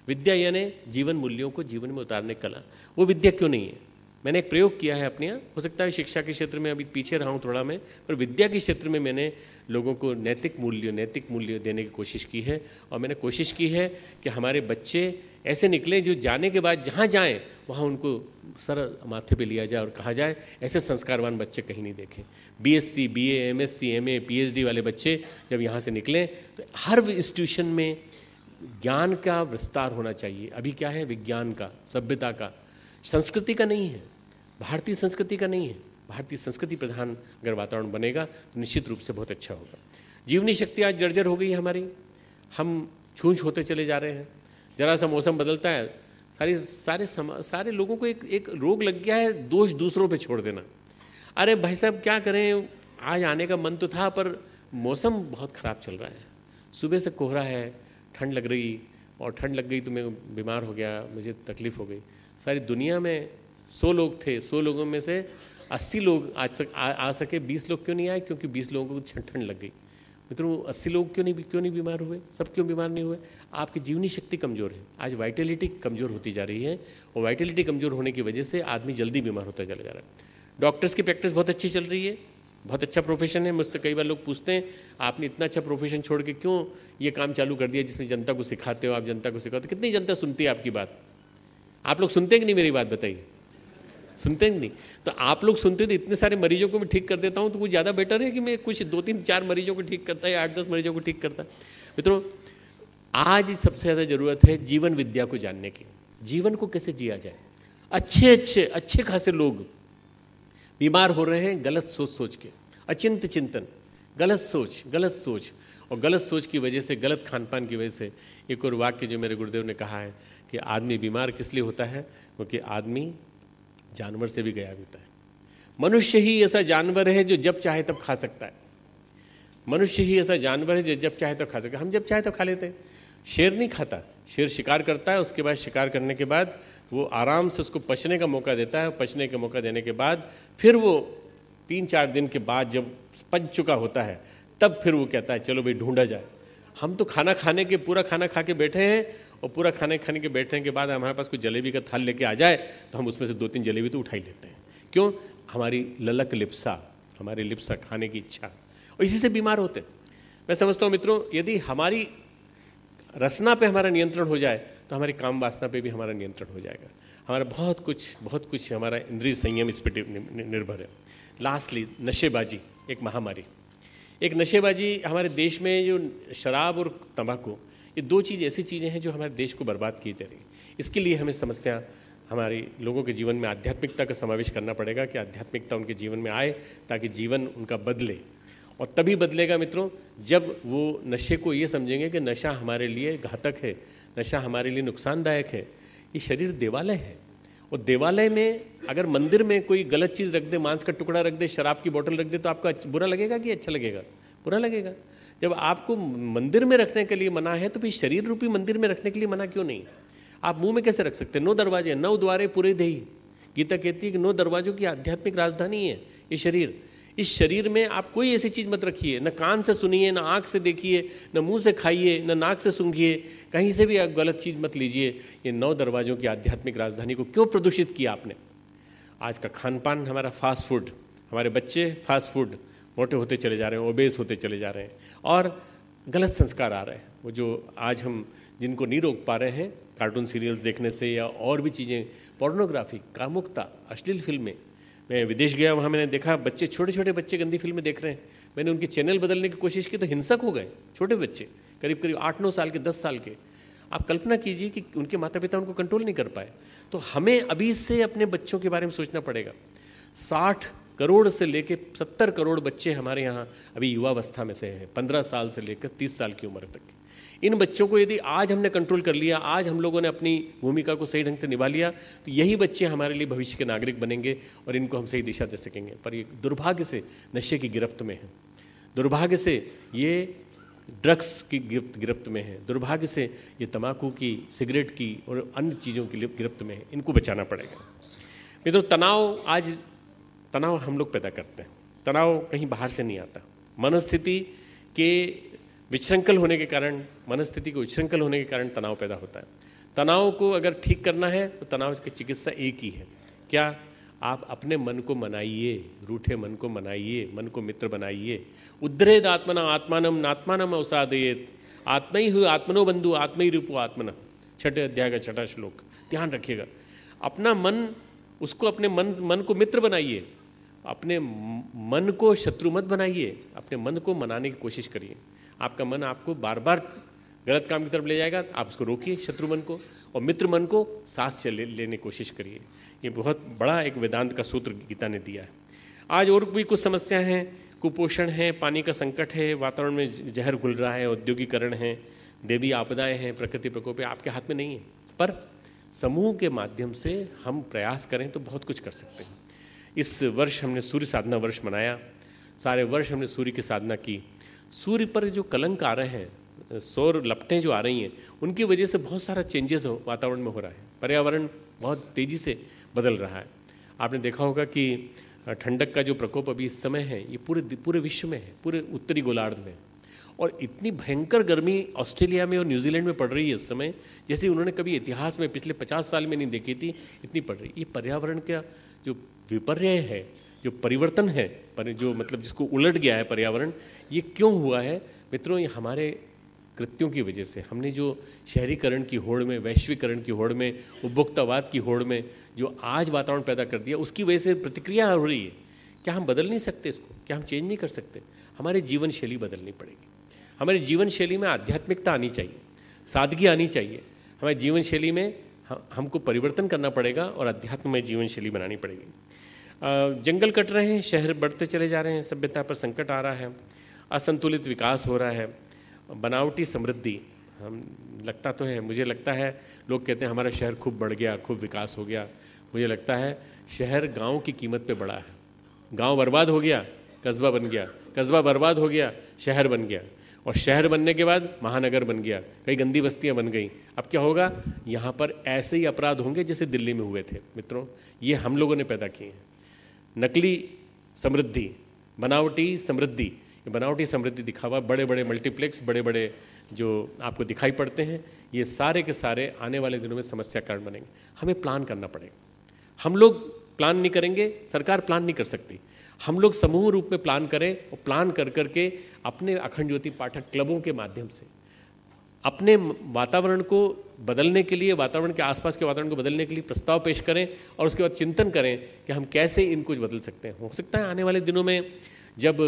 विद्या यानी जीवन मूल्यों को जीवन में उतारने की कला। वो विद्या क्यों नहीं है? मैंने एक प्रयोग किया है अपने यहाँ, हो सकता है शिक्षा के क्षेत्र में अभी पीछे रहा हूँ थोड़ा मैं, पर विद्या के क्षेत्र में मैंने लोगों को नैतिक मूल्य देने की कोशिश की है। और मैंने कोशिश की है कि हमारे बच्चे ऐसे निकले जो जाने के बाद जहाँ जाएं वहाँ उनको सर माथे पे लिया जाए और कहा जाए ऐसे संस्कारवान बच्चे कहीं नहीं देखे। BSc, BA, MSc, MA, PhD वाले बच्चे जब यहाँ से निकले तो हर इंस्टीट्यूशन में ज्ञान का विस्तार होना चाहिए। अभी क्या है, विज्ञान का, सभ्यता का, संस्कृति का नहीं है, भारतीय संस्कृति का नहीं है। भारतीय संस्कृति प्रधान अगर वातावरण बनेगा तो निश्चित रूप से बहुत अच्छा होगा। जीवनी शक्ति आज जर्जर हो गई है हमारी, हम छूछ होते चले जा रहे हैं। जरा सा मौसम बदलता है, सारे लोगों को एक रोग लग गया है, दोष दूसरों पे छोड़ देना। अरे भाई साहब क्या करें, आज आने का मन तो था पर मौसम बहुत ख़राब चल रहा है, सुबह से कोहरा है, ठंड लग रही, और ठंड लग गई तो मैं बीमार हो गया, मुझे तकलीफ़ हो गई। सारी दुनिया में 100 लोग थे, 100 लोगों में से 80 लोग आज तक आ सके, 20 लोग क्यों नहीं आए? क्योंकि 20 लोगों को ठंड लग गई। मित्रों 80 लोग क्यों नहीं बीमार हुए? सब क्यों बीमार नहीं हुए? आपकी जीवनी शक्ति कमज़ोर है। आज वाइटलिटी कमज़ोर होती जा रही है, और वाइटलिटी कमज़ोर होने की वजह से आदमी जल्दी बीमार होता चला जा रहा है। डॉक्टर्स की प्रैक्टिस बहुत अच्छी चल रही है, बहुत अच्छा प्रोफेशन है। मुझसे कई बार लोग पूछते हैं आपने इतना अच्छा प्रोफेशन छोड़ के क्यों ये काम चालू कर दिया जिसमें जनता को सिखाते हो, आप जनता को सिखाते हो। कितनी जनता सुनती है आपकी बात? आप लोग सुनते हैं कि नहीं मेरी बात? बताइए, सुनते हैं कि नहीं? तो आप लोग सुनते तो इतने सारे मरीजों को मैं ठीक कर देता हूँ, तो कुछ ज़्यादा बेटर है कि मैं कुछ 2-3-4 मरीजों को ठीक करता है या 8-10 मरीजों को ठीक करता। मित्रों आज सबसे ज़्यादा ज़रूरत है जीवन विद्या को जानने की, जीवन को कैसे जिया जाए। अच्छे खासे लोग बीमार हो रहे हैं गलत सोच के, अचिंत चिंतन, गलत सोच और गलत सोच की वजह से, गलत खान पान की वजह से। एक और वाक्य जो मेरे गुरुदेव ने कहा है कि आदमी बीमार किस लिए होता है? क्योंकि आदमी जानवर से भी गया होता है। मनुष्य ही ऐसा जानवर है जो जब चाहे तब खा सकता है। मनुष्य ही ऐसा जानवर है जो जब चाहे तब खा सकता है। हम जब चाहे तब खा लेते हैं। शेर नहीं खाता, शेर शिकार करता है, उसके बाद शिकार करने के बाद वो आराम से उसको पचने का मौका देता है। पचने का मौका देने के बाद फिर वो 3-4 दिन के बाद जब पच चुका होता है तब फिर वो कहता है चलो भाई ढूंढा जाए। हम तो खाना खाने के पूरा खाना खा के बैठे हैं, और पूरा खाने खाने के बैठने के बाद हमारे पास कोई जलेबी का थाल लेके आ जाए तो हम उसमें से 2-3 जलेबी तो उठा ही लेते हैं। क्यों? हमारी ललक लिप्सा, हमारी लिप्सा, खाने की इच्छा, और इसी से बीमार होते हैं। मैं समझता हूँ मित्रों, यदि हमारी रसना पे हमारा नियंत्रण हो जाए तो हमारी काम वासना पे भी हमारा नियंत्रण हो जाएगा। हमारा बहुत कुछ हमारा इंद्रिय संयम इस पर निर्भर है। लास्टली, नशेबाजी एक महामारी। एक नशेबाजी हमारे देश में, जो शराब और तंबाकू, ये 2 चीज़ ऐसी चीज़ें हैं जो हमारे देश को बर्बाद की जा रही है। इसके लिए हमें समस्या, हमारे लोगों के जीवन में आध्यात्मिकता का समावेश करना पड़ेगा कि आध्यात्मिकता उनके जीवन में आए ताकि जीवन उनका बदले। और तभी बदलेगा मित्रों जब वो नशे को ये समझेंगे कि नशा हमारे लिए घातक है, नशा हमारे लिए नुकसानदायक है। ये शरीर देवालय है, और देवालय में अगर मंदिर में कोई गलत चीज़ रख दे, मांस का टुकड़ा रख दे, शराब की बोतल रख दे, तो आपको बुरा लगेगा कि अच्छा लगेगा? बुरा लगेगा। जब आपको मंदिर में रखने के लिए मना है तो फिर शरीर रूपी मंदिर में रखने के लिए मना क्यों नहीं? आप मुंह में कैसे रख सकते? 9 दरवाजे, 9 द्वारे पूरे देही। गीता कहती है कि 9 दरवाजों की आध्यात्मिक राजधानी है ये शरीर। इस शरीर में आप कोई ऐसी चीज़ मत रखिए, न कान से सुनिए, न आँख से देखिए, न मुंह से खाइए, न नाक से सूंघिए, कहीं से भी आप गलत चीज़ मत लीजिए। ये 9 दरवाजों की आध्यात्मिक राजधानी को क्यों प्रदूषित किया आपने? आज का खान पान हमारा फास्ट फूड, हमारे बच्चे फास्ट फूड, मोटे होते चले जा रहे हैं, ओबेस होते चले जा रहे हैं, और गलत संस्कार आ रहे हैं। वो जो आज हम जिनको नहीं रोक पा रहे हैं कार्टून सीरियल्स देखने से या और भी चीज़ें, पोर्नोग्राफी, कामुकता, अश्लील फिल्में। मैं विदेश गया, वहाँ मैंने देखा बच्चे, छोटे छोटे बच्चे गंदी फिल्में देख रहे हैं। मैंने उनके चैनल बदलने की कोशिश की तो हिंसक हो गए छोटे बच्चे, करीब 8-9 साल के, 10 साल के। आप कल्पना कीजिए कि उनके माता पिता उनको कंट्रोल नहीं कर पाए। तो हमें अभी से अपने बच्चों के बारे में सोचना पड़ेगा। 60 करोड़ से लेकर 70 करोड़ बच्चे हमारे यहाँ अभी युवावस्था में से हैं, 15 साल से लेकर 30 साल की उम्र तक। इन बच्चों को यदि आज हमने कंट्रोल कर लिया, आज हम लोगों ने अपनी भूमिका को सही ढंग से निभा लिया, तो यही बच्चे हमारे लिए भविष्य के नागरिक बनेंगे और इनको हम सही दिशा दे सकेंगे। पर ये दुर्भाग्य से नशे की गिरफ्त में है, दुर्भाग्य से ये ड्रग्स की गिरफ्त में है, दुर्भाग्य से ये तम्बाकू की, सिगरेट की और अन्य चीज़ों की गिरफ्त में है। इनको बचाना पड़ेगा मित्रों। तनाव हम लोग पैदा करते हैं। तनाव कहीं बाहर से नहीं आता। मनस्थिति के विशृंखल होने के कारण, मनस्थिति को विशृंखल होने के कारण तनाव पैदा होता है। तनाव को अगर ठीक करना है तो तनाव की चिकित्सा एक ही है। क्या? आप अपने मन को मनाइए, रूठे मन को मनाइए, मन को मित्र बनाइए। उद्धरेद आत्मना आत्मानम नात्मानम अवसादयेत, आत्मै हु आत्मनो बंधु आत्मै रूपो आत्मना, 6 अध्याय का 6वां श्लोक। ध्यान रखिएगा, अपना मन, उसको अपने मन को मित्र बनाइए, अपने मन को शत्रु मत बनाइए। अपने मन को मनाने की कोशिश करिए। आपका मन आपको बार बार गलत काम की तरफ ले जाएगा, आप उसको रोकिए, शत्रु मन को, और मित्र मन को साथ से लेने की कोशिश करिए। ये बहुत बड़ा एक वेदांत का सूत्र गीता ने दिया है। आज और भी कुछ समस्याएं हैं, कुपोषण है, पानी का संकट है, वातावरण में जहर घुल रहा है, औद्योगिकरण है, देवी आपदाएं हैं, प्रकृति प्रकोप है। आपके हाथ में नहीं है, पर समूह के माध्यम से हम प्रयास करें तो बहुत कुछ कर सकते हैं। इस वर्ष हमने सूर्य साधना वर्ष मनाया, सारे वर्ष हमने सूर्य की साधना की। सूर्य पर जो कलंक आ रहे हैं, सौर लपटें जो आ रही हैं, उनकी वजह से बहुत सारा चेंजेस वातावरण में हो रहा है। पर्यावरण बहुत तेज़ी से बदल रहा है। आपने देखा होगा कि ठंडक का जो प्रकोप अभी इस समय है, ये पूरे विश्व में है, पूरे उत्तरी गोलार्ध में। और इतनी भयंकर गर्मी ऑस्ट्रेलिया में और न्यूजीलैंड में पड़ रही है इस समय, जैसे उन्होंने कभी इतिहास में पिछले 50 साल में नहीं देखी थी, इतनी पड़ रही। ये पर्यावरण का जो विपर्य है, जो परिवर्तन है, जो मतलब जिसको उलट गया है पर्यावरण, ये क्यों हुआ है मित्रों? ये हमारे कृत्यों की वजह से। हमने जो शहरीकरण की होड़ में, वैश्वीकरण की होड़ में, उपभोक्तावाद की होड़ में जो आज वातावरण पैदा कर दिया, उसकी वजह से प्रतिक्रिया हो रही है। क्या हम बदल नहीं सकते इसको? क्या हम चेंज नहीं कर सकते? हमारी जीवन शैली बदलनी पड़ेगी। हमारी जीवन शैली में आध्यात्मिकता आनी चाहिए, सादगी आनी चाहिए। हमारी जीवन शैली में हमको परिवर्तन करना पड़ेगा और अध्यात्म में जीवन शैली बनानी पड़ेगी। जंगल कट रहे हैं, शहर बढ़ते चले जा रहे हैं, सभ्यता पर संकट आ रहा है, असंतुलित विकास हो रहा है, बनावटी समृद्धि। हम लगता तो है, मुझे लगता है, लोग कहते हैं हमारा शहर खूब बढ़ गया, खूब विकास हो गया। मुझे लगता है शहर गांव की कीमत पे बढ़ा है। गांव बर्बाद हो गया, कस्बा बन गया, कस्बा बर्बाद हो गया, शहर बन गया, और शहर बनने के बाद महानगर बन गया, कई गंदी बस्तियां बन गई। अब क्या होगा? यहाँ पर ऐसे ही अपराध होंगे जैसे दिल्ली में हुए थे। मित्रों, ये हम लोगों ने पैदा किए हैं। नकली समृद्धि, बनावटी समृद्धि, ये बनावटी समृद्धि दिखावा, बड़े बड़े मल्टीप्लेक्स, बड़े बड़े जो आपको दिखाई पड़ते हैं, ये सारे के सारे आने वाले दिनों में समस्या कारण बनेंगे। हमें प्लान करना पड़ेगा। हम लोग प्लान नहीं करेंगे, सरकार प्लान नहीं कर सकती। हम लोग समूह रूप में प्लान करें और प्लान कर करके अपने अखंड ज्योति पाठक क्लबों के माध्यम से अपने वातावरण को बदलने के लिए, वातावरण के आसपास के वातावरण को बदलने के लिए प्रस्ताव पेश करें और उसके बाद चिंतन करें कि हम कैसे इनको बदल सकते हैं। हो सकता है आने वाले दिनों में जब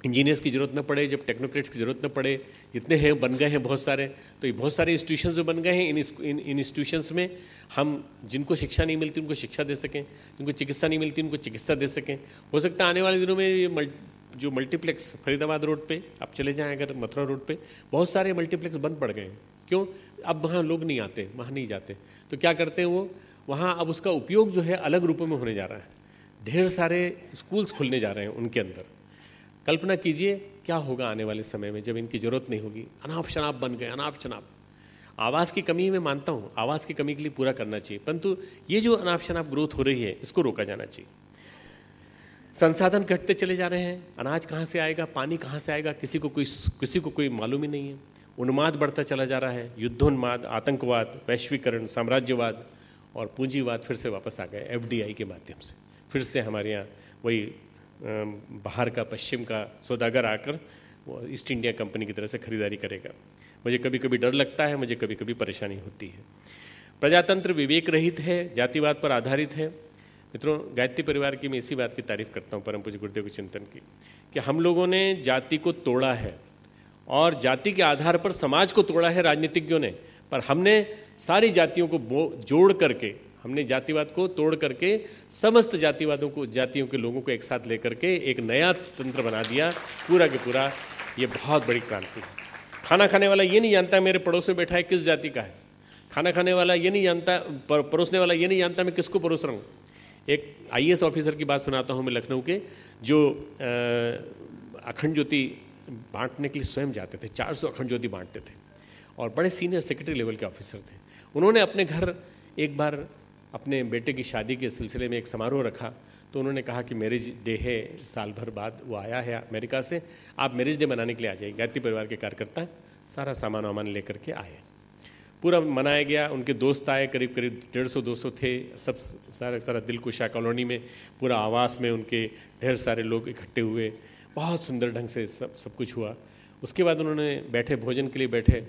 इंजीनियर्स की ज़रूरत न पड़े, जब टेक्नोक्रेट्स की ज़रूरत न पड़े, जितने हैं बन गए हैं बहुत सारे, तो ये बहुत सारे इंस्टीट्यूशंस जो बन गए हैं, इन इंस्टीट्यूशंस में हम जिनको शिक्षा नहीं मिलती उनको शिक्षा दे सकें, जिनको चिकित्सा नहीं मिलती उनको चिकित्सा दे सकें। हो सकता है आने वाले दिनों में ये जो मल्टीप्लेक्स फरीदाबाद रोड पे आप चले जाएं, अगर मथुरा रोड पे बहुत सारे मल्टीप्लेक्स बंद पड़ गए हैं। क्यों? अब वहाँ लोग नहीं आते, वहाँ नहीं जाते, तो क्या करते हैं वो, वहाँ अब उसका उपयोग जो है अलग रूपों में होने जा रहा है। ढेर सारे स्कूल्स खुलने जा रहे हैं उनके अंदर। कल्पना कीजिए क्या होगा आने वाले समय में जब इनकी ज़रूरत नहीं होगी। अनाप शनाप बन गए, अनाप शनाप। आवास की कमी मैं मानता हूँ, आवास की कमी के लिए पूरा करना चाहिए, परंतु ये जो अनाप शनाप ग्रोथ हो रही है इसको रोका जाना चाहिए। संसाधन घटते चले जा रहे हैं, अनाज कहाँ से आएगा, पानी कहाँ से आएगा, किसी को कोई मालूम ही नहीं है। उन्माद बढ़ता चला जा रहा है, युद्धोन्माद, आतंकवाद, वैश्वीकरण, साम्राज्यवाद और पूंजीवाद फिर से वापस आ गए FDI के माध्यम से। फिर से हमारे यहाँ वही बाहर का, पश्चिम का सौदागर आकर वो ईस्ट इंडिया कंपनी की तरह से खरीदारी करेगा। मुझे कभी कभी डर लगता है, मुझे कभी कभी परेशानी होती है। प्रजातंत्र विवेक रहित है, जातिवाद पर आधारित है। मित्रों, गायत्री परिवार की मैं इसी बात की तारीफ करता हूँ, परम पूज्य गुरुदेव के चिंतन की, कि हम लोगों ने जाति को तोड़ा है और जाति के आधार पर समाज को तोड़ा है राजनीतिज्ञों ने, पर हमने सारी जातियों को जोड़ करके, हमने जातिवाद को तोड़ करके समस्त जातिवादों को, जातियों के लोगों को एक साथ लेकर के एक नया तंत्र बना दिया पूरा के पूरा। ये बहुत बड़ी क्रांति है। खाना खाने वाला ये नहीं जानता मेरे पड़ोस में बैठा है किस जाति का है। खाना खाने वाला ये नहीं जानता, परोसने वाला ये नहीं जानता मैं किसको परोस रहा हूँ। एक IAS ऑफिसर की बात सुनाता हूँ मैं, लखनऊ के, जो अखंड ज्योति बांटने के लिए स्वयं जाते थे। 400 अखंड ज्योति बांटते थे और बड़े सीनियर सेक्रेटरी लेवल के ऑफिसर थे। उन्होंने अपने घर एक बार अपने बेटे की शादी के सिलसिले में एक समारोह रखा, तो उन्होंने कहा कि मैरिज डे है, साल भर बाद वो आया है अमेरिका से, आप मैरिज डे मनाने के लिए आ जाइए। गायत्री परिवार के कार्यकर्ता सारा सामान वामान लेकर के आए, पूरा मनाया गया। उनके दोस्त आए, करीब करीब 150-200 थे, सब सारा दिलकुशा कॉलोनी में, पूरा आवास में उनके ढेर सारे लोग इकट्ठे हुए। बहुत सुंदर ढंग से सब कुछ हुआ। उसके बाद उन्होंने बैठे, भोजन के लिए बैठे,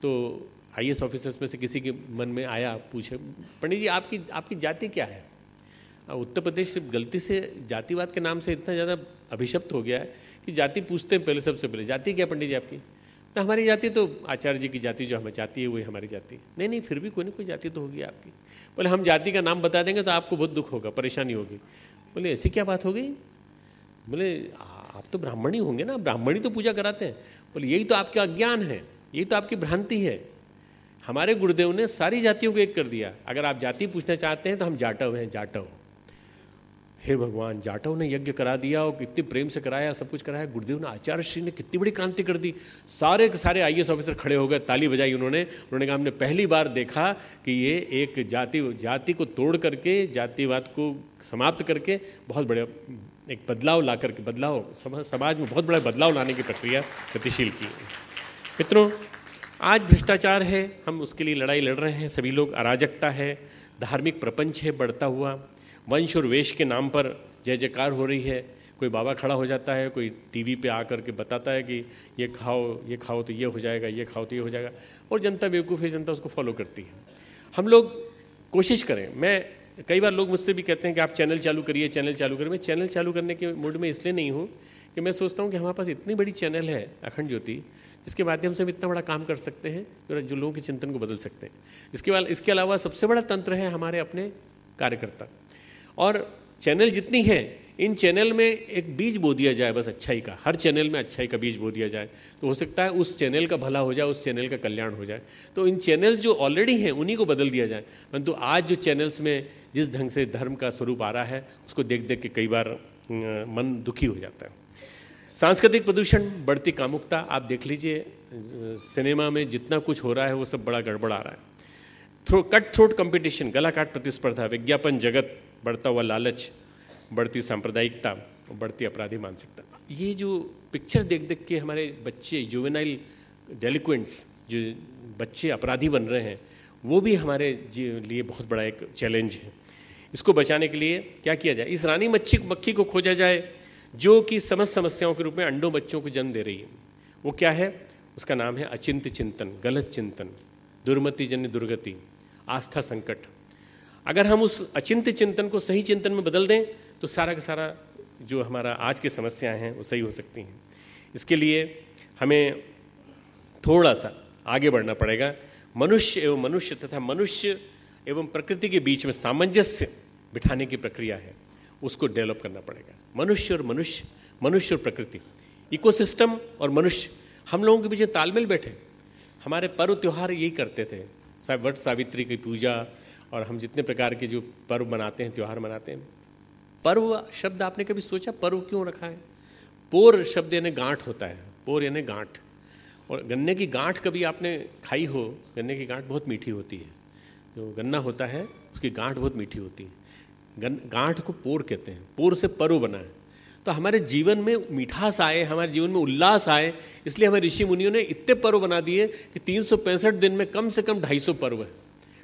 तो IAS ऑफिसर्स में से किसी के मन में आया, पूछे, पंडित जी आपकी जाति क्या है? उत्तर प्रदेश गलती से जातिवाद के नाम से इतना ज़्यादा अभिशप्त हो गया है कि जाति पूछते हैं पहले, सबसे पहले जाति क्या पंडित जी आपकी? तो हमारी जाति तो आचार्य जी की जाति जो हमें जाति है वही हमारी जाति। नहीं, फिर भी कोई ना कोई जाति तो होगी आपकी। बोले हम जाति का नाम बता देंगे तो आपको बहुत दुख होगा, परेशानी होगी। बोले ऐसी क्या बात हो गई? बोले आप तो ब्राह्मणी होंगे ना, ब्राह्मणी तो पूजा कराते हैं। बोले यही तो आपका अज्ञान है, यही तो आपकी भ्रांति है। हमारे गुरुदेव ने सारी जातियों को एक कर दिया। अगर आप जाति पूछना चाहते हैं तो हम जाटव हैं, जाटव। हे भगवान, जाटव ने यज्ञ करा दिया और कितने प्रेम से कराया, सब कुछ कराया। गुरुदेव ने, आचार्य श्री ने कितनी बड़ी क्रांति कर दी। सारे के सारे IAS ऑफिसर खड़े हो गए, ताली बजाई उन्होंने कहा हमने पहली बार देखा कि ये एक जाति को तोड़ करके, जातिवाद को समाप्त करके बहुत बड़े एक बदलाव ला करके, समाज में बहुत बड़ा बदलाव लाने की प्रक्रिया गतिशील की। मित्रों, आज भ्रष्टाचार है, हम उसके लिए लड़ाई लड़ रहे हैं सभी लोग। अराजकता है, धार्मिक प्रपंच है बढ़ता हुआ, वंश और वेश के नाम पर जय जयकार हो रही है। कोई बाबा खड़ा हो जाता है, कोई टीवी पे आकर के बताता है कि ये खाओ तो ये हो जाएगा, ये खाओ तो ये हो जाएगा, और जनता बेवकूफ़ है, जनता उसको फॉलो करती है। हम लोग कोशिश करें। मैं कई बार लोग मुझसे भी कहते हैं कि आप चैनल चालू करिए, चैनल चालू करिए। मैं चैनल चालू करने के मूड में इसलिए नहीं हूँ कि मैं सोचता हूँ कि हमारे पास इतनी बड़ी चैनल है अखंड ज्योति, जिसके माध्यम से हम इतना बड़ा काम कर सकते हैं जो लोगों के चिंतन को बदल सकते हैं। इसके अलावा सबसे बड़ा तंत्र है हमारे अपने कार्यकर्ता। और चैनल जितनी है, इन चैनल में एक बीज बो दिया जाए बस अच्छाई का, हर चैनल में अच्छाई का बीज बो दिया जाए, तो हो सकता है उस चैनल का भला हो जाए, उस चैनल का कल्याण हो जाए। तो इन चैनल जो ऑलरेडी हैं उन्हीं को बदल दिया जाए। परंतु आज जो चैनल्स में जिस ढंग से धर्म का स्वरूप आ रहा है, उसको देख देख के कई बार मन दुखी हो जाता है। सांस्कृतिक प्रदूषण, बढ़ती कामुकता, आप देख लीजिए सिनेमा में जितना कुछ हो रहा है वो सब बड़ा गड़बड़ आ रहा है। कट थ्रोट कंपटीशन, गला काट प्रतिस्पर्धा, विज्ञापन जगत, बढ़ता हुआ लालच, बढ़ती सांप्रदायिकता और बढ़ती अपराधी मानसिकता, ये जो पिक्चर देख देख के हमारे बच्चे जुवेनाइल डेलिक्वेंट्स, जो बच्चे अपराधी बन रहे हैं, वो भी हमारे लिए बहुत बड़ा एक चैलेंज है। इसको बचाने के लिए क्या किया जाए? इस रानी मक्खी को खोजा जाए जो कि समस्त समस्याओं के रूप में अंडों बच्चों को जन्म दे रही है। वो क्या है? उसका नाम है अचिंत्य चिंतन, गलत चिंतन, दुर्मति जन्य दुर्गति, आस्था संकट। अगर हम उस अचिंत्य चिंतन को सही चिंतन में बदल दें तो सारा का सारा जो हमारा आज की समस्याएं हैं वो सही हो सकती हैं। इसके लिए हमें थोड़ा सा आगे बढ़ना पड़ेगा। मनुष्य एवं मनुष्य तथा मनुष्य एवं प्रकृति के बीच में सामंजस्य बिठाने की प्रक्रिया है, उसको डेवलप करना पड़ेगा। मनुष्य और मनुष्य, मनुष्य और प्रकृति, इकोसिस्टम और मनुष्य, हम लोगों के बीच तालमेल बैठे। हमारे पर्व त्यौहार यही करते थे, वट सावित्री की पूजा, और हम जितने प्रकार के जो पर्व मनाते हैं, त्यौहार मनाते हैं। पर्व शब्द आपने कभी सोचा पर्व क्यों रखा है? पोर शब्द यानी गांठ होता है, पोर यानी गांठ। और गन्ने की गांठ कभी आपने खाई हो? गन्ने की गांठ बहुत मीठी होती है। जो गन्ना होता है उसकी गांठ बहुत मीठी होती है। गांठ को पोर कहते हैं, पोर से पर्व बना है। तो हमारे जीवन में मिठास आए, हमारे जीवन में उल्लास आए, इसलिए हमारे ऋषि मुनियों ने इतने पर्व बना दिए कि 365 दिन में कम से कम 250 पर्व है।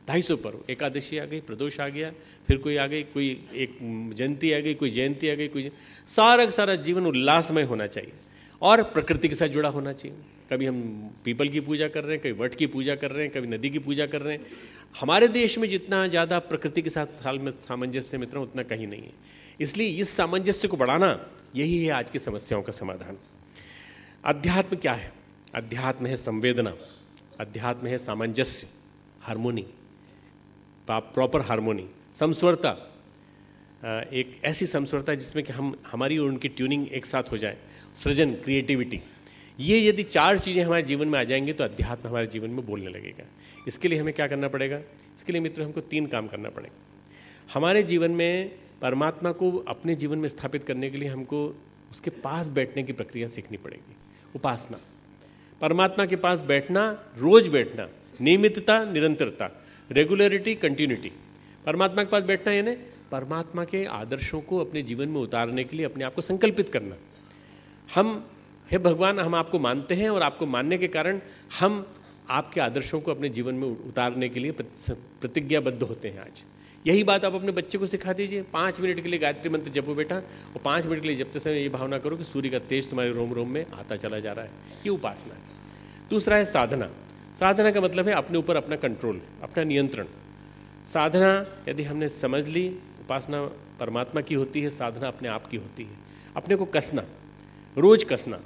250 पर्व, एकादशी आ गई, प्रदोष आ गया, फिर कोई आ गई, कोई एक जयंती आ गई, कोई जयंती आ गई, कोई सारा सारा जीवन उल्लासमय होना चाहिए और प्रकृति के साथ जुड़ा होना चाहिए। कभी हम पीपल की पूजा कर रहे हैं, कभी वट की पूजा कर रहे हैं, कभी नदी की पूजा कर रहे हैं। हमारे देश में जितना ज़्यादा प्रकृति के साथ सामंजस्य मित्रों उतना कहीं नहीं है। इसलिए इस सामंजस्य को बढ़ाना यही है आज की समस्याओं का समाधान। अध्यात्म क्या है? अध्यात्म है संवेदना, अध्यात्म है सामंजस्य, हार्मोनी, प्रॉपर हार्मोनी, समस्वरता, एक ऐसी समस्वरता जिसमें कि हमारी और उनकी ट्यूनिंग एक साथ हो जाए, सृजन, क्रिएटिविटी। ये यदि 4 चीज़ें हमारे जीवन में आ जाएंगी तो अध्यात्म हमारे जीवन में बोलने लगेगा। इसके लिए हमें क्या करना पड़ेगा? इसके लिए मित्रों हमको 3 काम करना पड़ेगा। हमारे जीवन में परमात्मा को अपने जीवन में स्थापित करने के लिए हमको उसके पास बैठने की प्रक्रिया सीखनी पड़ेगी। उपासना, परमात्मा के पास बैठना, रोज बैठना, नियमितता, निरंतरता, रेगुलरिटी, कंटिन्यूटी। परमात्मा के पास बैठना यानी परमात्मा के आदर्शों को अपने जीवन में उतारने के लिए अपने आप को संकल्पित करना। हम, हे भगवान, हम आपको मानते हैं और आपको मानने के कारण हम आपके आदर्शों को अपने जीवन में उतारने के लिए प्रतिज्ञाबद्ध होते हैं। आज यही बात आप अपने बच्चे को सिखा दीजिए। 5 मिनट के लिए गायत्री मंत्र जपो बेटा, और 5 मिनट के लिए जपते समय ये भावना करो कि सूर्य का तेज तुम्हारे रोम रोम में आता चला जा रहा है। ये उपासना है। दूसरा है साधना। साधना का मतलब है अपने ऊपर अपना कंट्रोल, अपना नियंत्रण। साधना यदि हमने समझ ली, उपासना परमात्मा की होती है, साधना अपने आप की होती है। अपने को कसना, रोज कसना,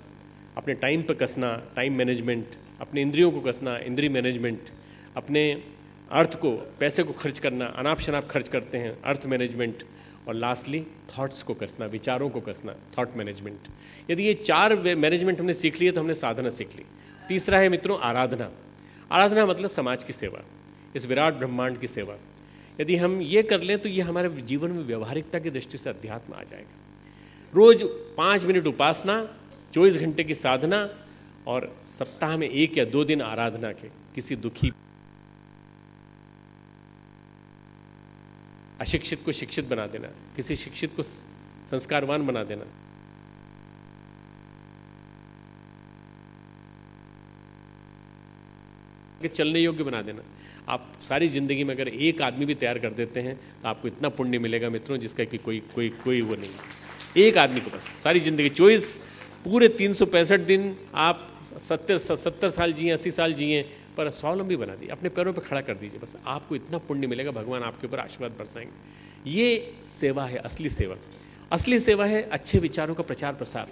अपने टाइम पर कसना, टाइम मैनेजमेंट, अपने इंद्रियों को कसना, इंद्रिय मैनेजमेंट, अपने अर्थ को, पैसे को खर्च करना, अनाप शनाप खर्च करते हैं, अर्थ मैनेजमेंट, और लास्टली थॉट्स को कसना, विचारों को कसना, थॉट मैनेजमेंट। यदि ये 4 मैनेजमेंट हमने सीख लिए तो हमने साधना सीख ली। तीसरा है मित्रों आराधना। आराधना मतलब समाज की सेवा, इस विराट ब्रह्मांड की सेवा। यदि हम ये कर लें तो ये हमारे जीवन में व्यवहारिकता की दृष्टि से अध्यात्म आ जाएगा। रोज 5 मिनट उपासना, 24 घंटे की साधना, और सप्ताह में 1 या 2 दिन आराधना के, किसी दुखी अशिक्षित को शिक्षित बना देना, किसी शिक्षित को संस्कारवान बना देना। कि चलने योग्य बना देना। आप सारी जिंदगी में अगर एक आदमी भी तैयार कर देते हैं तो आपको इतना पुण्य मिलेगा मित्रों जिसका कि कोई वो नहीं। एक आदमी को बस सारी जिंदगी 24 पूरे 365 दिन आप 70 साल जिए, 80 साल जिए, पर स्वावलंबी बना दिए, अपने पैरों पर खड़ा कर दीजिए, बस आपको इतना पुण्य मिलेगा, भगवान आपके ऊपर आशीर्वाद बरसाएंगे। ये सेवा है, असली सेवा। असली सेवा है अच्छे विचारों का प्रचार प्रसार,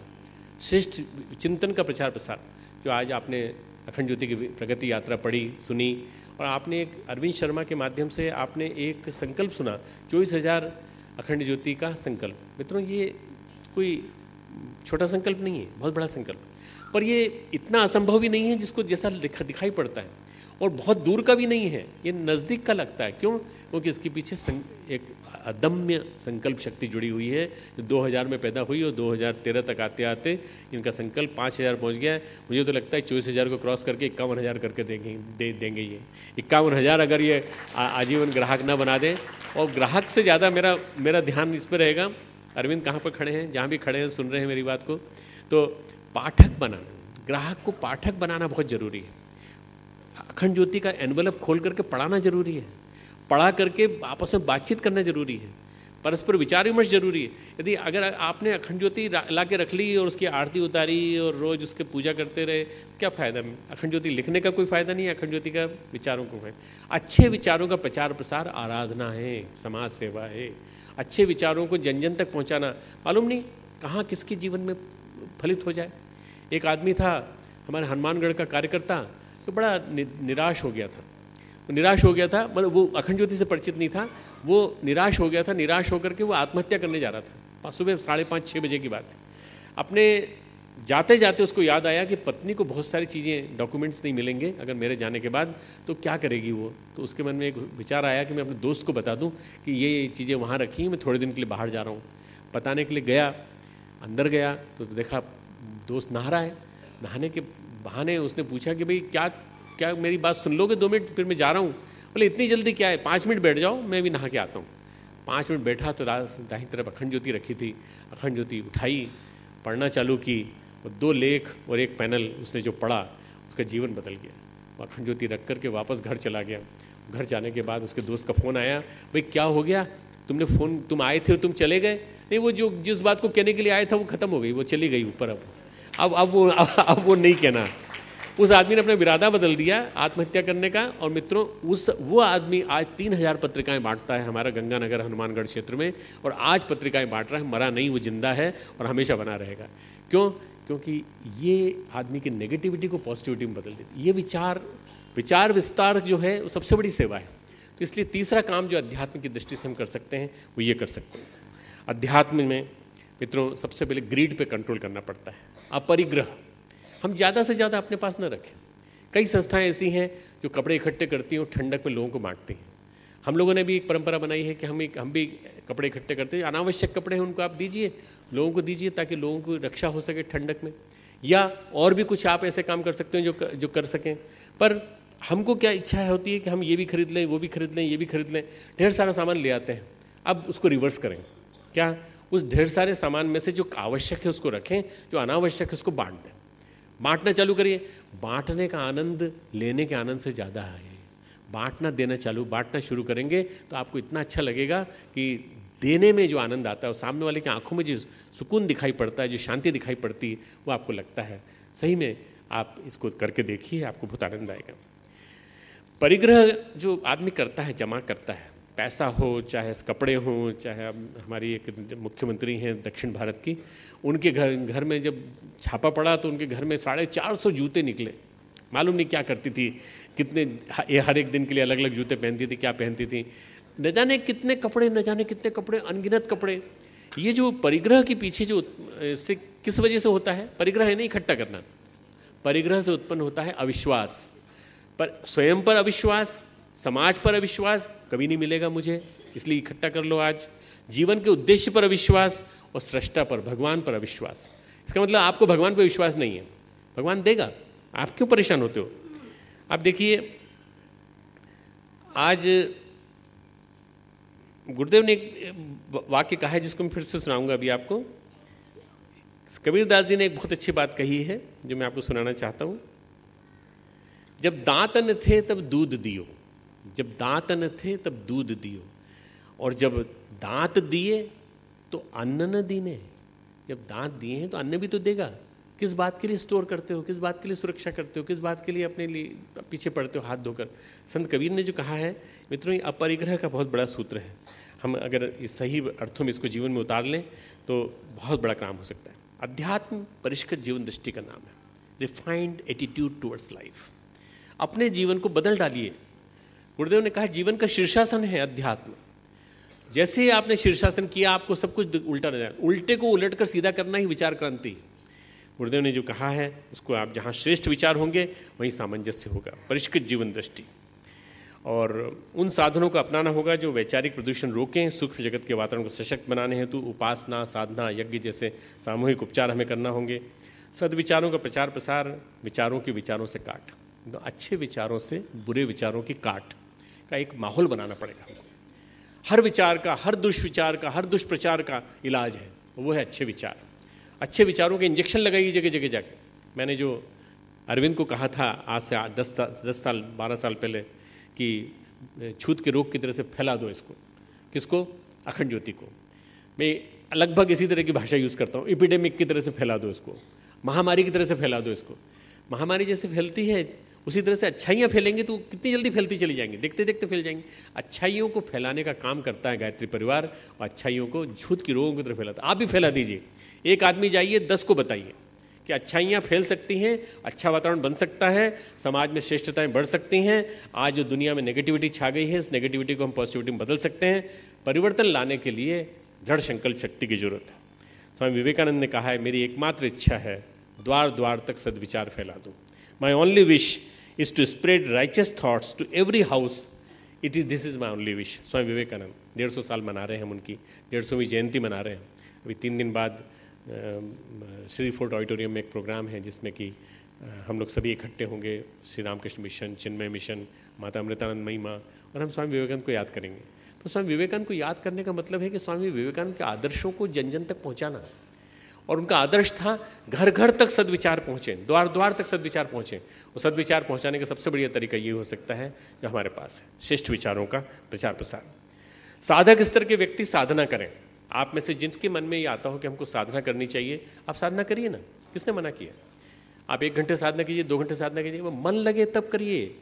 श्रेष्ठ चिंतन का प्रचार प्रसार। जो आज आपने अखंड ज्योति की प्रगति यात्रा पढ़ी, सुनी, और आपने एक अरविंद शर्मा के माध्यम से आपने एक संकल्प सुना, 24,000 अखंड ज्योति का संकल्प। मित्रों ये कोई छोटा संकल्प नहीं है, बहुत बड़ा संकल्प, पर ये इतना असंभव भी नहीं है जिसको जैसा दिखाई पड़ता है, और बहुत दूर का भी नहीं है, ये नज़दीक का लगता है। क्यों? क्योंकि इसके पीछे एक अदम्य संकल्प शक्ति जुड़ी हुई है, जो 2000 में पैदा हुई और 2013 तक आते आते इनका संकल्प 5000 पहुँच गया है। मुझे तो लगता है 24,000 को क्रॉस करके 51,000 करके देंगे ये 51,000 अगर ये आजीवन ग्राहक ना बना दें। और ग्राहक से ज़्यादा मेरा ध्यान इस पर रहेगा, अरविंद कहाँ पर खड़े हैं, जहाँ भी खड़े हैं सुन रहे हैं मेरी बात को, तो पाठक बनाना, ग्राहक को पाठक बनाना बहुत जरूरी है। अखंड ज्योति का एनवलप खोल करके पढ़ाना जरूरी है, पढ़ा करके आपस में बातचीत करना जरूरी है, परस्पर विचार विमर्श जरूरी है। यदि अगर आपने अखंड ज्योति ला के रख ली और उसकी आरती उतारी और रोज उसके पूजा करते रहे, क्या फ़ायदा? अखंड ज्योति लिखने का कोई फ़ायदा नहीं है, अखंड ज्योति का विचारों को है। अच्छे विचारों का प्रचार प्रसार आराधना है, समाज सेवा है। अच्छे विचारों को जन जन तक पहुँचाना, मालूम नहीं कहाँ किसके जीवन में फलित हो जाए। एक आदमी था हमारे हनुमानगढ़ का कार्यकर्ता, तो बड़ा निराश हो गया था। निराश हो गया था, मतलब वो अखंड ज्योति से परिचित नहीं था, वो निराश हो गया था। निराश होकर के वो आत्महत्या करने जा रहा था। सुबह 5:30-6 बजे की बात थी। अपने जाते जाते उसको याद आया कि पत्नी को बहुत सारी चीज़ें, डॉक्यूमेंट्स नहीं मिलेंगे अगर मेरे जाने के बाद, तो क्या करेगी वो। तो उसके मन में एक विचार आया कि मैं अपने दोस्त को बता दूं कि ये चीज़ें वहाँ रखी, मैं थोड़े दिन के लिए बाहर जा रहा हूँ। बताने के लिए गया, अंदर गया तो देखा दोस्त नहा रहा है। नहाने के बहाने उसने पूछा कि भाई क्या मेरी बात सुन लोगे 2 मिनट, फिर मैं जा रहा हूँ। बोले इतनी जल्दी क्या है, 5 मिनट बैठ जाओ, मैं भी नहा के आता हूँ। 5 मिनट बैठा तो दाहिनी तरफ अखंड ज्योति रखी थी। अखंड ज्योति उठाई, पढ़ना चालू की, और 2 लेख और 1 पैनल उसने जो पढ़ा, उसका जीवन बदल गया। वो अखंड ज्योति रख करके वापस घर चला गया। घर जाने के बाद उसके दोस्त का फ़ोन आया, भाई क्या हो गया, तुम आए थे और तुम चले गए? नहीं, वो जिस बात को कहने के लिए आया था वो ख़त्म हो गई, वो चली गई ऊपर। अब वो नहीं कहना। उस आदमी ने अपना इरादा बदल दिया आत्महत्या करने का। और मित्रों, वो आदमी आज 3000 पत्रिकाएं बांटता है हमारा गंगानगर हनुमानगढ़ क्षेत्र में, और आज पत्रिकाएं बांट रहा है। मरा नहीं, वो जिंदा है और हमेशा बना रहेगा। क्यों? क्योंकि ये आदमी की नेगेटिविटी को पॉजिटिविटी में बदल देती है। ये विचार विस्तार जो है वो सबसे बड़ी सेवा है। तो इसलिए तीसरा काम जो अध्यात्म की दृष्टि से हम कर सकते हैं वो ये कर सकते हैं। अध्यात्म में मित्रों सबसे पहले ग्रीड पे कंट्रोल करना पड़ता है, अपरिग्रह। हम ज़्यादा से ज़्यादा अपने पास न रखें। कई संस्थाएं ऐसी हैं जो कपड़े इकट्ठे करती हैं और ठंडक में लोगों को बांटती हैं। हम लोगों ने भी एक परंपरा बनाई है कि हम भी कपड़े इकट्ठे करते हैं। अनावश्यक कपड़े हैं उनको आप दीजिए, लोगों को दीजिए, ताकि लोगों को रक्षा हो सके ठंडक में। या और भी कुछ आप ऐसे काम कर सकते हैं जो कर सकें। पर हमको क्या इच्छा होती है कि हम ये भी खरीद लें, वो भी खरीद लें, ये भी खरीद लें, ढेर सारा सामान ले आते हैं। अब उसको रिवर्स करें। क्या? उस ढेर सारे सामान में से जो आवश्यक है उसको रखें, जो अनावश्यक है उसको बांट दें। बांटना चालू करिए। बांटने का आनंद लेने के आनंद से ज़्यादा है। बांटना शुरू करेंगे तो आपको इतना अच्छा लगेगा कि देने में जो आनंद आता है और सामने वाले की आंखों में जो सुकून दिखाई पड़ता है, जो शांति दिखाई पड़ती है, वो आपको लगता है। सही में आप इसको करके देखिए, आपको बहुत आनंद आएगा। परिग्रह जो आदमी करता है, जमा करता है, पैसा हो, चाहे कपड़े हो, चाहे हमारी एक मुख्यमंत्री हैं दक्षिण भारत की, उनके घर में जब छापा पड़ा तो उनके घर में 450 जूते निकले। मालूम नहीं क्या करती थी, कितने हर एक दिन के लिए अलग अलग जूते पहनती थी, क्या पहनती थी, न जाने कितने कपड़े, अनगिनत कपड़े। ये जो परिग्रह के पीछे जो से किस वजह से होता है? परिग्रह है नहीं इकट्ठा करना, परिग्रह से उत्पन्न होता है अविश्वास। पर स्वयं पर अविश्वास, समाज पर अविश्वास, कभी नहीं मिलेगा मुझे, इसलिए इकट्ठा कर लो आज। जीवन के उद्देश्य पर अविश्वास और सृष्टा पर, भगवान पर अविश्वास। इसका मतलब आपको भगवान पर विश्वास नहीं है। भगवान देगा, आप क्यों परेशान होते हो? आप देखिए, आज गुरुदेव ने एक वाक्य कहा है जिसको मैं फिर से सुनाऊंगा अभी आपको। कबीरदास जी ने एक बहुत अच्छी बात कही है जो मैं आपको सुनाना चाहता हूं। जब दांत न थे तब दूध दियो, जब दांत न थे तब दूध दियो, और जब दांत दिए तो अन्न न दीने। जब दांत दिए हैं तो अन्न भी तो देगा। किस बात के लिए स्टोर करते हो, किस बात के लिए सुरक्षा करते हो, किस बात के लिए अपने लिए पीछे पड़ते हो हाथ धोकर? संत कबीर ने जो कहा है मित्रों, ये अपरिग्रह का बहुत बड़ा सूत्र है। हम अगर इस सही अर्थों में इसको जीवन में उतार लें तो बहुत बड़ा काम हो सकता है। अध्यात्म परिष्कृत जीवन दृष्टि का नाम है, रिफाइंड एटीट्यूड टुवर्ड्स लाइफ। अपने जीवन को बदल डालिए। गुरुदेव ने कहा जीवन का शीर्षासन है अध्यात्म। जैसे ही आपने शीर्षासन किया आपको सब कुछ उल्टा नजर, उल्टे को उलट कर सीधा करना ही विचार क्रांति। गुरुदेव ने जो कहा है उसको आप, जहाँ श्रेष्ठ विचार होंगे वहीं सामंजस्य होगा, परिष्कृत जीवन दृष्टि। और उन साधनों को अपनाना होगा जो वैचारिक प्रदूषण रोकें, सूक्ष्म जगत के वातावरण को सशक्त बनाने हेतु उपासना, साधना, यज्ञ जैसे सामूहिक उपचार हमें करना होंगे। सद्विचारों का प्रचार प्रसार, विचारों के विचारों से काट, तो अच्छे विचारों से बुरे विचारों की काट का एक माहौल बनाना पड़ेगा हमको। हर विचार का, हर दुष्विचार का, हर दुष्प्रचार का इलाज है, वो है अच्छे विचार। अच्छे विचारों के इंजेक्शन लगाइए जगह जगह जाके। मैंने जो अरविंद को कहा था आज से 10 साल 12 साल पहले कि छूत के रोग की तरह से फैला दो इसको, किसको? अखंड ज्योति को। मैं लगभग इसी तरह की भाषा यूज़ करता हूँ, एपिडेमिक की तरह से फैला दो इसको, महामारी की तरह से फैला दो इसको। महामारी जैसे फैलती है उसी तरह से अच्छाइयाँ फैलेंगी तो कितनी जल्दी फैलती चली जाएंगी, देखते देखते फैल जाएंगी। अच्छाइयों को फैलाने का काम करता है गायत्री परिवार, और अच्छाइयों को झूठ की रोगों की तरह फैलाता है। आप भी फैला दीजिए। एक आदमी जाइए 10 को बताइए कि अच्छाइयाँ फैल सकती हैं, अच्छा वातावरण बन सकता है, समाज में श्रेष्ठताएं बढ़ सकती हैं। आज जो दुनिया में नेगेटिविटी छा गई है, इस नेगेटिविटी को हम पॉजिटिविटी में बदल सकते हैं। परिवर्तन लाने के लिए दृढ़ संकल्प शक्ति की जरूरत है। स्वामी विवेकानंद ने कहा है, मेरी एकमात्र इच्छा है द्वार द्वार तक सद्विचार फैला दूँ। My only wish is to spread righteous thoughts to every house. This is my only wish. Swami Vivekananda 150 साल मना रहे हैं हम, उनकी 150वीं जयंती मना रहे हैं। अभी 3 दिन बाद श्री फोर्ट ऑडिटोरियम में एक प्रोग्राम है जिसमें कि हम लोग सभी इकट्ठे होंगे। श्री रामकृष्ण मिशन, चिन्मय मिशन, माता अमृतानंद मई माँ, और हम स्वामी विवेकानंद को याद करेंगे। तो स्वामी विवेकानंद को याद करने का मतलब है कि स्वामी विवेकानंद के आदर्शों को जन जन तक पहुँचाना है। और उनका आदर्श था घर घर तक सद्विचार पहुँचे, द्वार द्वार तक सद्विचार पहुँचे। और सद्विचार पहुँचाने का सबसे बढ़िया तरीका ये हो सकता है जो हमारे पास है, श्रेष्ठ विचारों का प्रचार प्रसार। साधक स्तर के व्यक्ति साधना करें। आप में से जिनके मन में ये आता हो कि हमको साधना करनी चाहिए, आप साधना करिए ना, किसने मना किया? आप 1 घंटे साधना कीजिए, 2 घंटे साधना कीजिए, वो मन लगे तब करिए।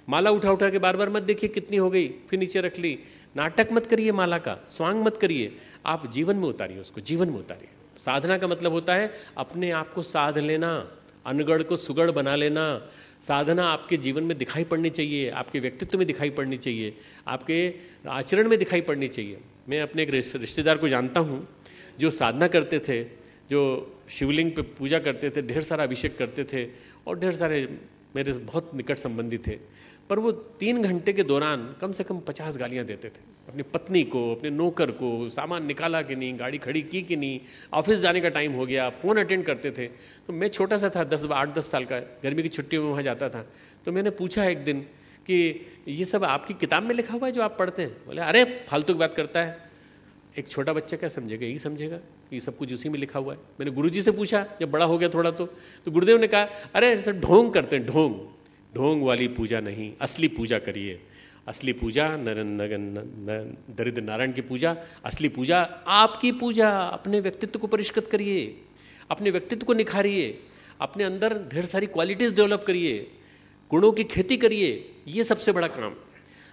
माला उठा उठा के बार बार मत देखिए कितनी हो गई फिर नीचे रख ली। नाटक मत करिए, माला का स्वांग मत करिए, आप जीवन में उतारिए उसको, जीवन में उतारिए। साधना का मतलब होता है अपने आप को साध लेना, अनगढ़ को सुगढ़ बना लेना। साधना आपके जीवन में दिखाई पड़नी चाहिए, आपके व्यक्तित्व में दिखाई पड़नी चाहिए, आपके आचरण में दिखाई पड़नी चाहिए। मैं अपने एक रिश्तेदार को जानता हूँ जो साधना करते थे, जो शिवलिंग पे पूजा करते थे, ढेर सारा अभिषेक करते थे, और ढेर सारे मेरे बहुत निकट संबंधी थे। पर वो 3 घंटे के दौरान कम से कम 50 गालियाँ देते थे अपनी पत्नी को, अपने नौकर को। सामान निकाला कि नहीं, गाड़ी खड़ी की कि नहीं, ऑफिस जाने का टाइम हो गया, फ़ोन अटेंड करते थे। तो मैं छोटा सा था, 8-10 साल का, गर्मी की छुट्टियों में वहाँ जाता था। तो मैंने पूछा एक दिन कि ये सब आपकी किताब में लिखा हुआ है जो आप पढ़ते हैं? बोले अरे फालतू की बात करता है, एक छोटा बच्चा क्या समझेगा, यही समझेगा कि सब कुछ उसी में लिखा हुआ है। मैंने गुरुजी से पूछा जब बड़ा हो गया थोड़ा, तो गुरुदेव ने कहा अरे सर ढोंग करते हैं, ढोंग। ढोंग वाली पूजा नहीं, असली पूजा करिए। असली पूजा दरिद्र नारायण की पूजा, असली पूजा आपकी पूजा। अपने व्यक्तित्व को परिष्कृत करिए, अपने व्यक्तित्व को निखारिए, अपने अंदर ढेर सारी क्वालिटीज़ डेवलप करिए, गुणों की खेती करिए। ये सबसे बड़ा काम।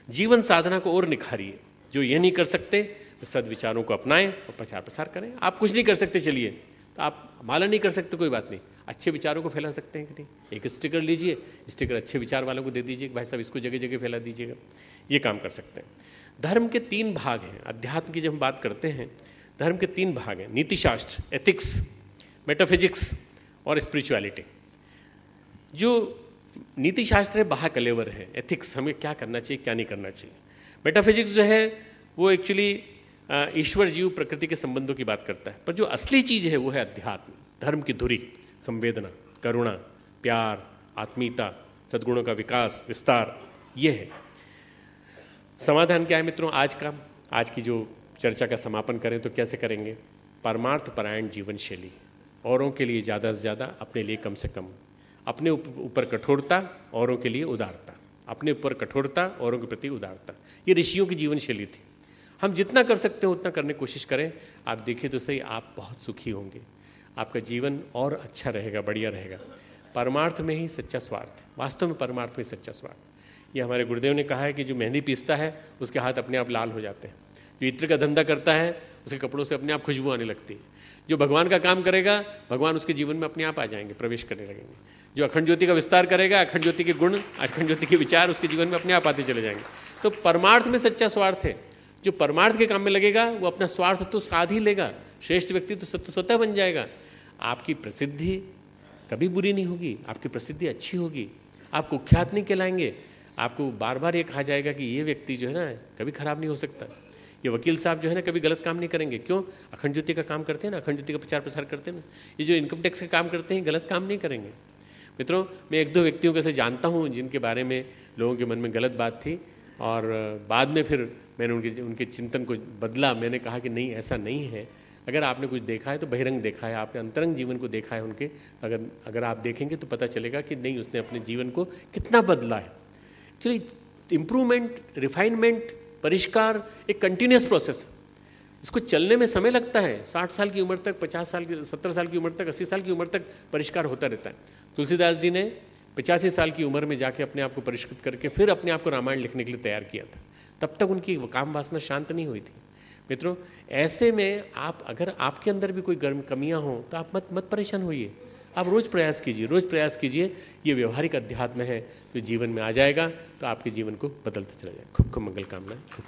जीवन साधना को और निखारिए। जो ये नहीं कर सकते तो सद्विचारों को अपनाएं और प्रचार प्रसार करें। आप कुछ नहीं कर सकते, चलिए तो आप माला नहीं कर सकते, कोई बात नहीं, अच्छे विचारों को फैला सकते हैं कि नहीं? एक स्टिकर लीजिए, स्टिकर अच्छे विचार वालों को दे दीजिए, भाई साहब इसको जगह जगह फैला दीजिएगा। ये काम कर सकते हैं। धर्म के 3 भाग हैं। अध्यात्म की जब हम बात करते हैं, धर्म के 3 भाग हैं, नीतिशास्त्र, एथिक्स, मेटाफिजिक्स और स्पिरिचुअलिटी। जो नीतिशास्त्र है बाहा कलेवर है, एथिक्स हमें क्या करना चाहिए क्या नहीं करना चाहिए। मेटाफिजिक्स जो है वो एक्चुअली ईश्वर जीव प्रकृति के संबंधों की बात करता है। पर जो असली चीज़ है वो है अध्यात्म, धर्म की धुरी, संवेदना, करुणा, प्यार, आत्मीयता, सद्गुणों का विकास, विस्तार, ये है। समाधान क्या है मित्रों आज का? आज की जो चर्चा का समापन करें तो कैसे करेंगे? परमार्थ परायण जीवन शैली, औरों के लिए ज़्यादा से ज़्यादा, अपने लिए कम से कम, अपने ऊपर कठोरता, औरों के लिए उदारता, अपने ऊपर कठोरता, औरों के प्रति उदारता। ये ऋषियों की जीवन शैली थी। हम जितना कर सकते हो उतना करने की कोशिश करें। आप देखिए तो सही, आप बहुत सुखी होंगे, आपका जीवन और अच्छा रहेगा, बढ़िया रहेगा। परमार्थ में ही सच्चा स्वार्थ है, वास्तव में परमार्थ में सच्चा स्वार्थ। ये हमारे गुरुदेव ने कहा है कि जो मेहंदी पीसता है उसके हाथ अपने आप लाल हो जाते हैं। जो इत्र का धंधा करता है उसके कपड़ों से अपने आप खुशबू आने लगती है। जो भगवान का काम करेगा, भगवान उसके जीवन में अपने आप आ जाएंगे, प्रवेश करने लगेंगे। जो अखंड ज्योति का विस्तार करेगा, अखंड ज्योति के गुण, अखंड ज्योति के विचार उसके जीवन में अपने आप आते चले जाएंगे। तो परमार्थ में सच्चा स्वार्थ है। जो परमार्थ के काम में लगेगा वो अपना स्वार्थ तो साध ही लेगा, श्रेष्ठ व्यक्ति तो स्वतः बन जाएगा। आपकी प्रसिद्धि कभी बुरी नहीं होगी, आपकी प्रसिद्धि अच्छी होगी, आप कुख्यात नहीं कहलाएंगे। आपको बार बार ये कहा जाएगा कि ये व्यक्ति जो है ना कभी खराब नहीं हो सकता। ये वकील साहब जो है ना कभी गलत काम नहीं करेंगे। क्यों? अखंड ज्योति का काम करते हैं ना, अखंड ज्योति का प्रचार प्रसार करते हैं ना। ये जो इनकम टैक्स का काम करते हैं गलत काम नहीं करेंगे। मित्रों, मैं 1-2 व्यक्तियों को से जानता हूँ जिनके बारे में लोगों के मन में गलत बात थी, और बाद में फिर मैंने उनके चिंतन को बदला। मैंने कहा कि नहीं, ऐसा नहीं है, अगर आपने कुछ देखा है तो बहिरंग देखा है, आपने अंतरंग जीवन को देखा है उनके, अगर आप देखेंगे तो पता चलेगा कि नहीं, उसने अपने जीवन को कितना बदला है। एक्चुअली इम्प्रूवमेंट, रिफाइनमेंट, परिष्कार एक कंटिन्यूस प्रोसेस है। इसको चलने में समय लगता है। 60 साल की उम्र तक, 50 साल की, 70 साल की उम्र तक, 80 साल की उम्र तक परिष्कार होता रहता है। तुलसीदास जी ने 85 साल की उम्र में जाके अपने आप को परिष्कृत करके फिर अपने आप को रामायण लिखने के लिए तैयार किया था। तब तक उनकी काम वासना शांत नहीं हुई थी। मित्रों, ऐसे में आप, अगर आपके अंदर भी कोई कमियां हों तो आप मत परेशान होइए। आप रोज़ प्रयास कीजिए, रोज़ प्रयास कीजिए। ये व्यवहारिक अध्यात्म है जो जीवन में आ जाएगा तो आपके जीवन को बदलता चला जाएगा। खूब खूब मंगल कामनाएं। खूब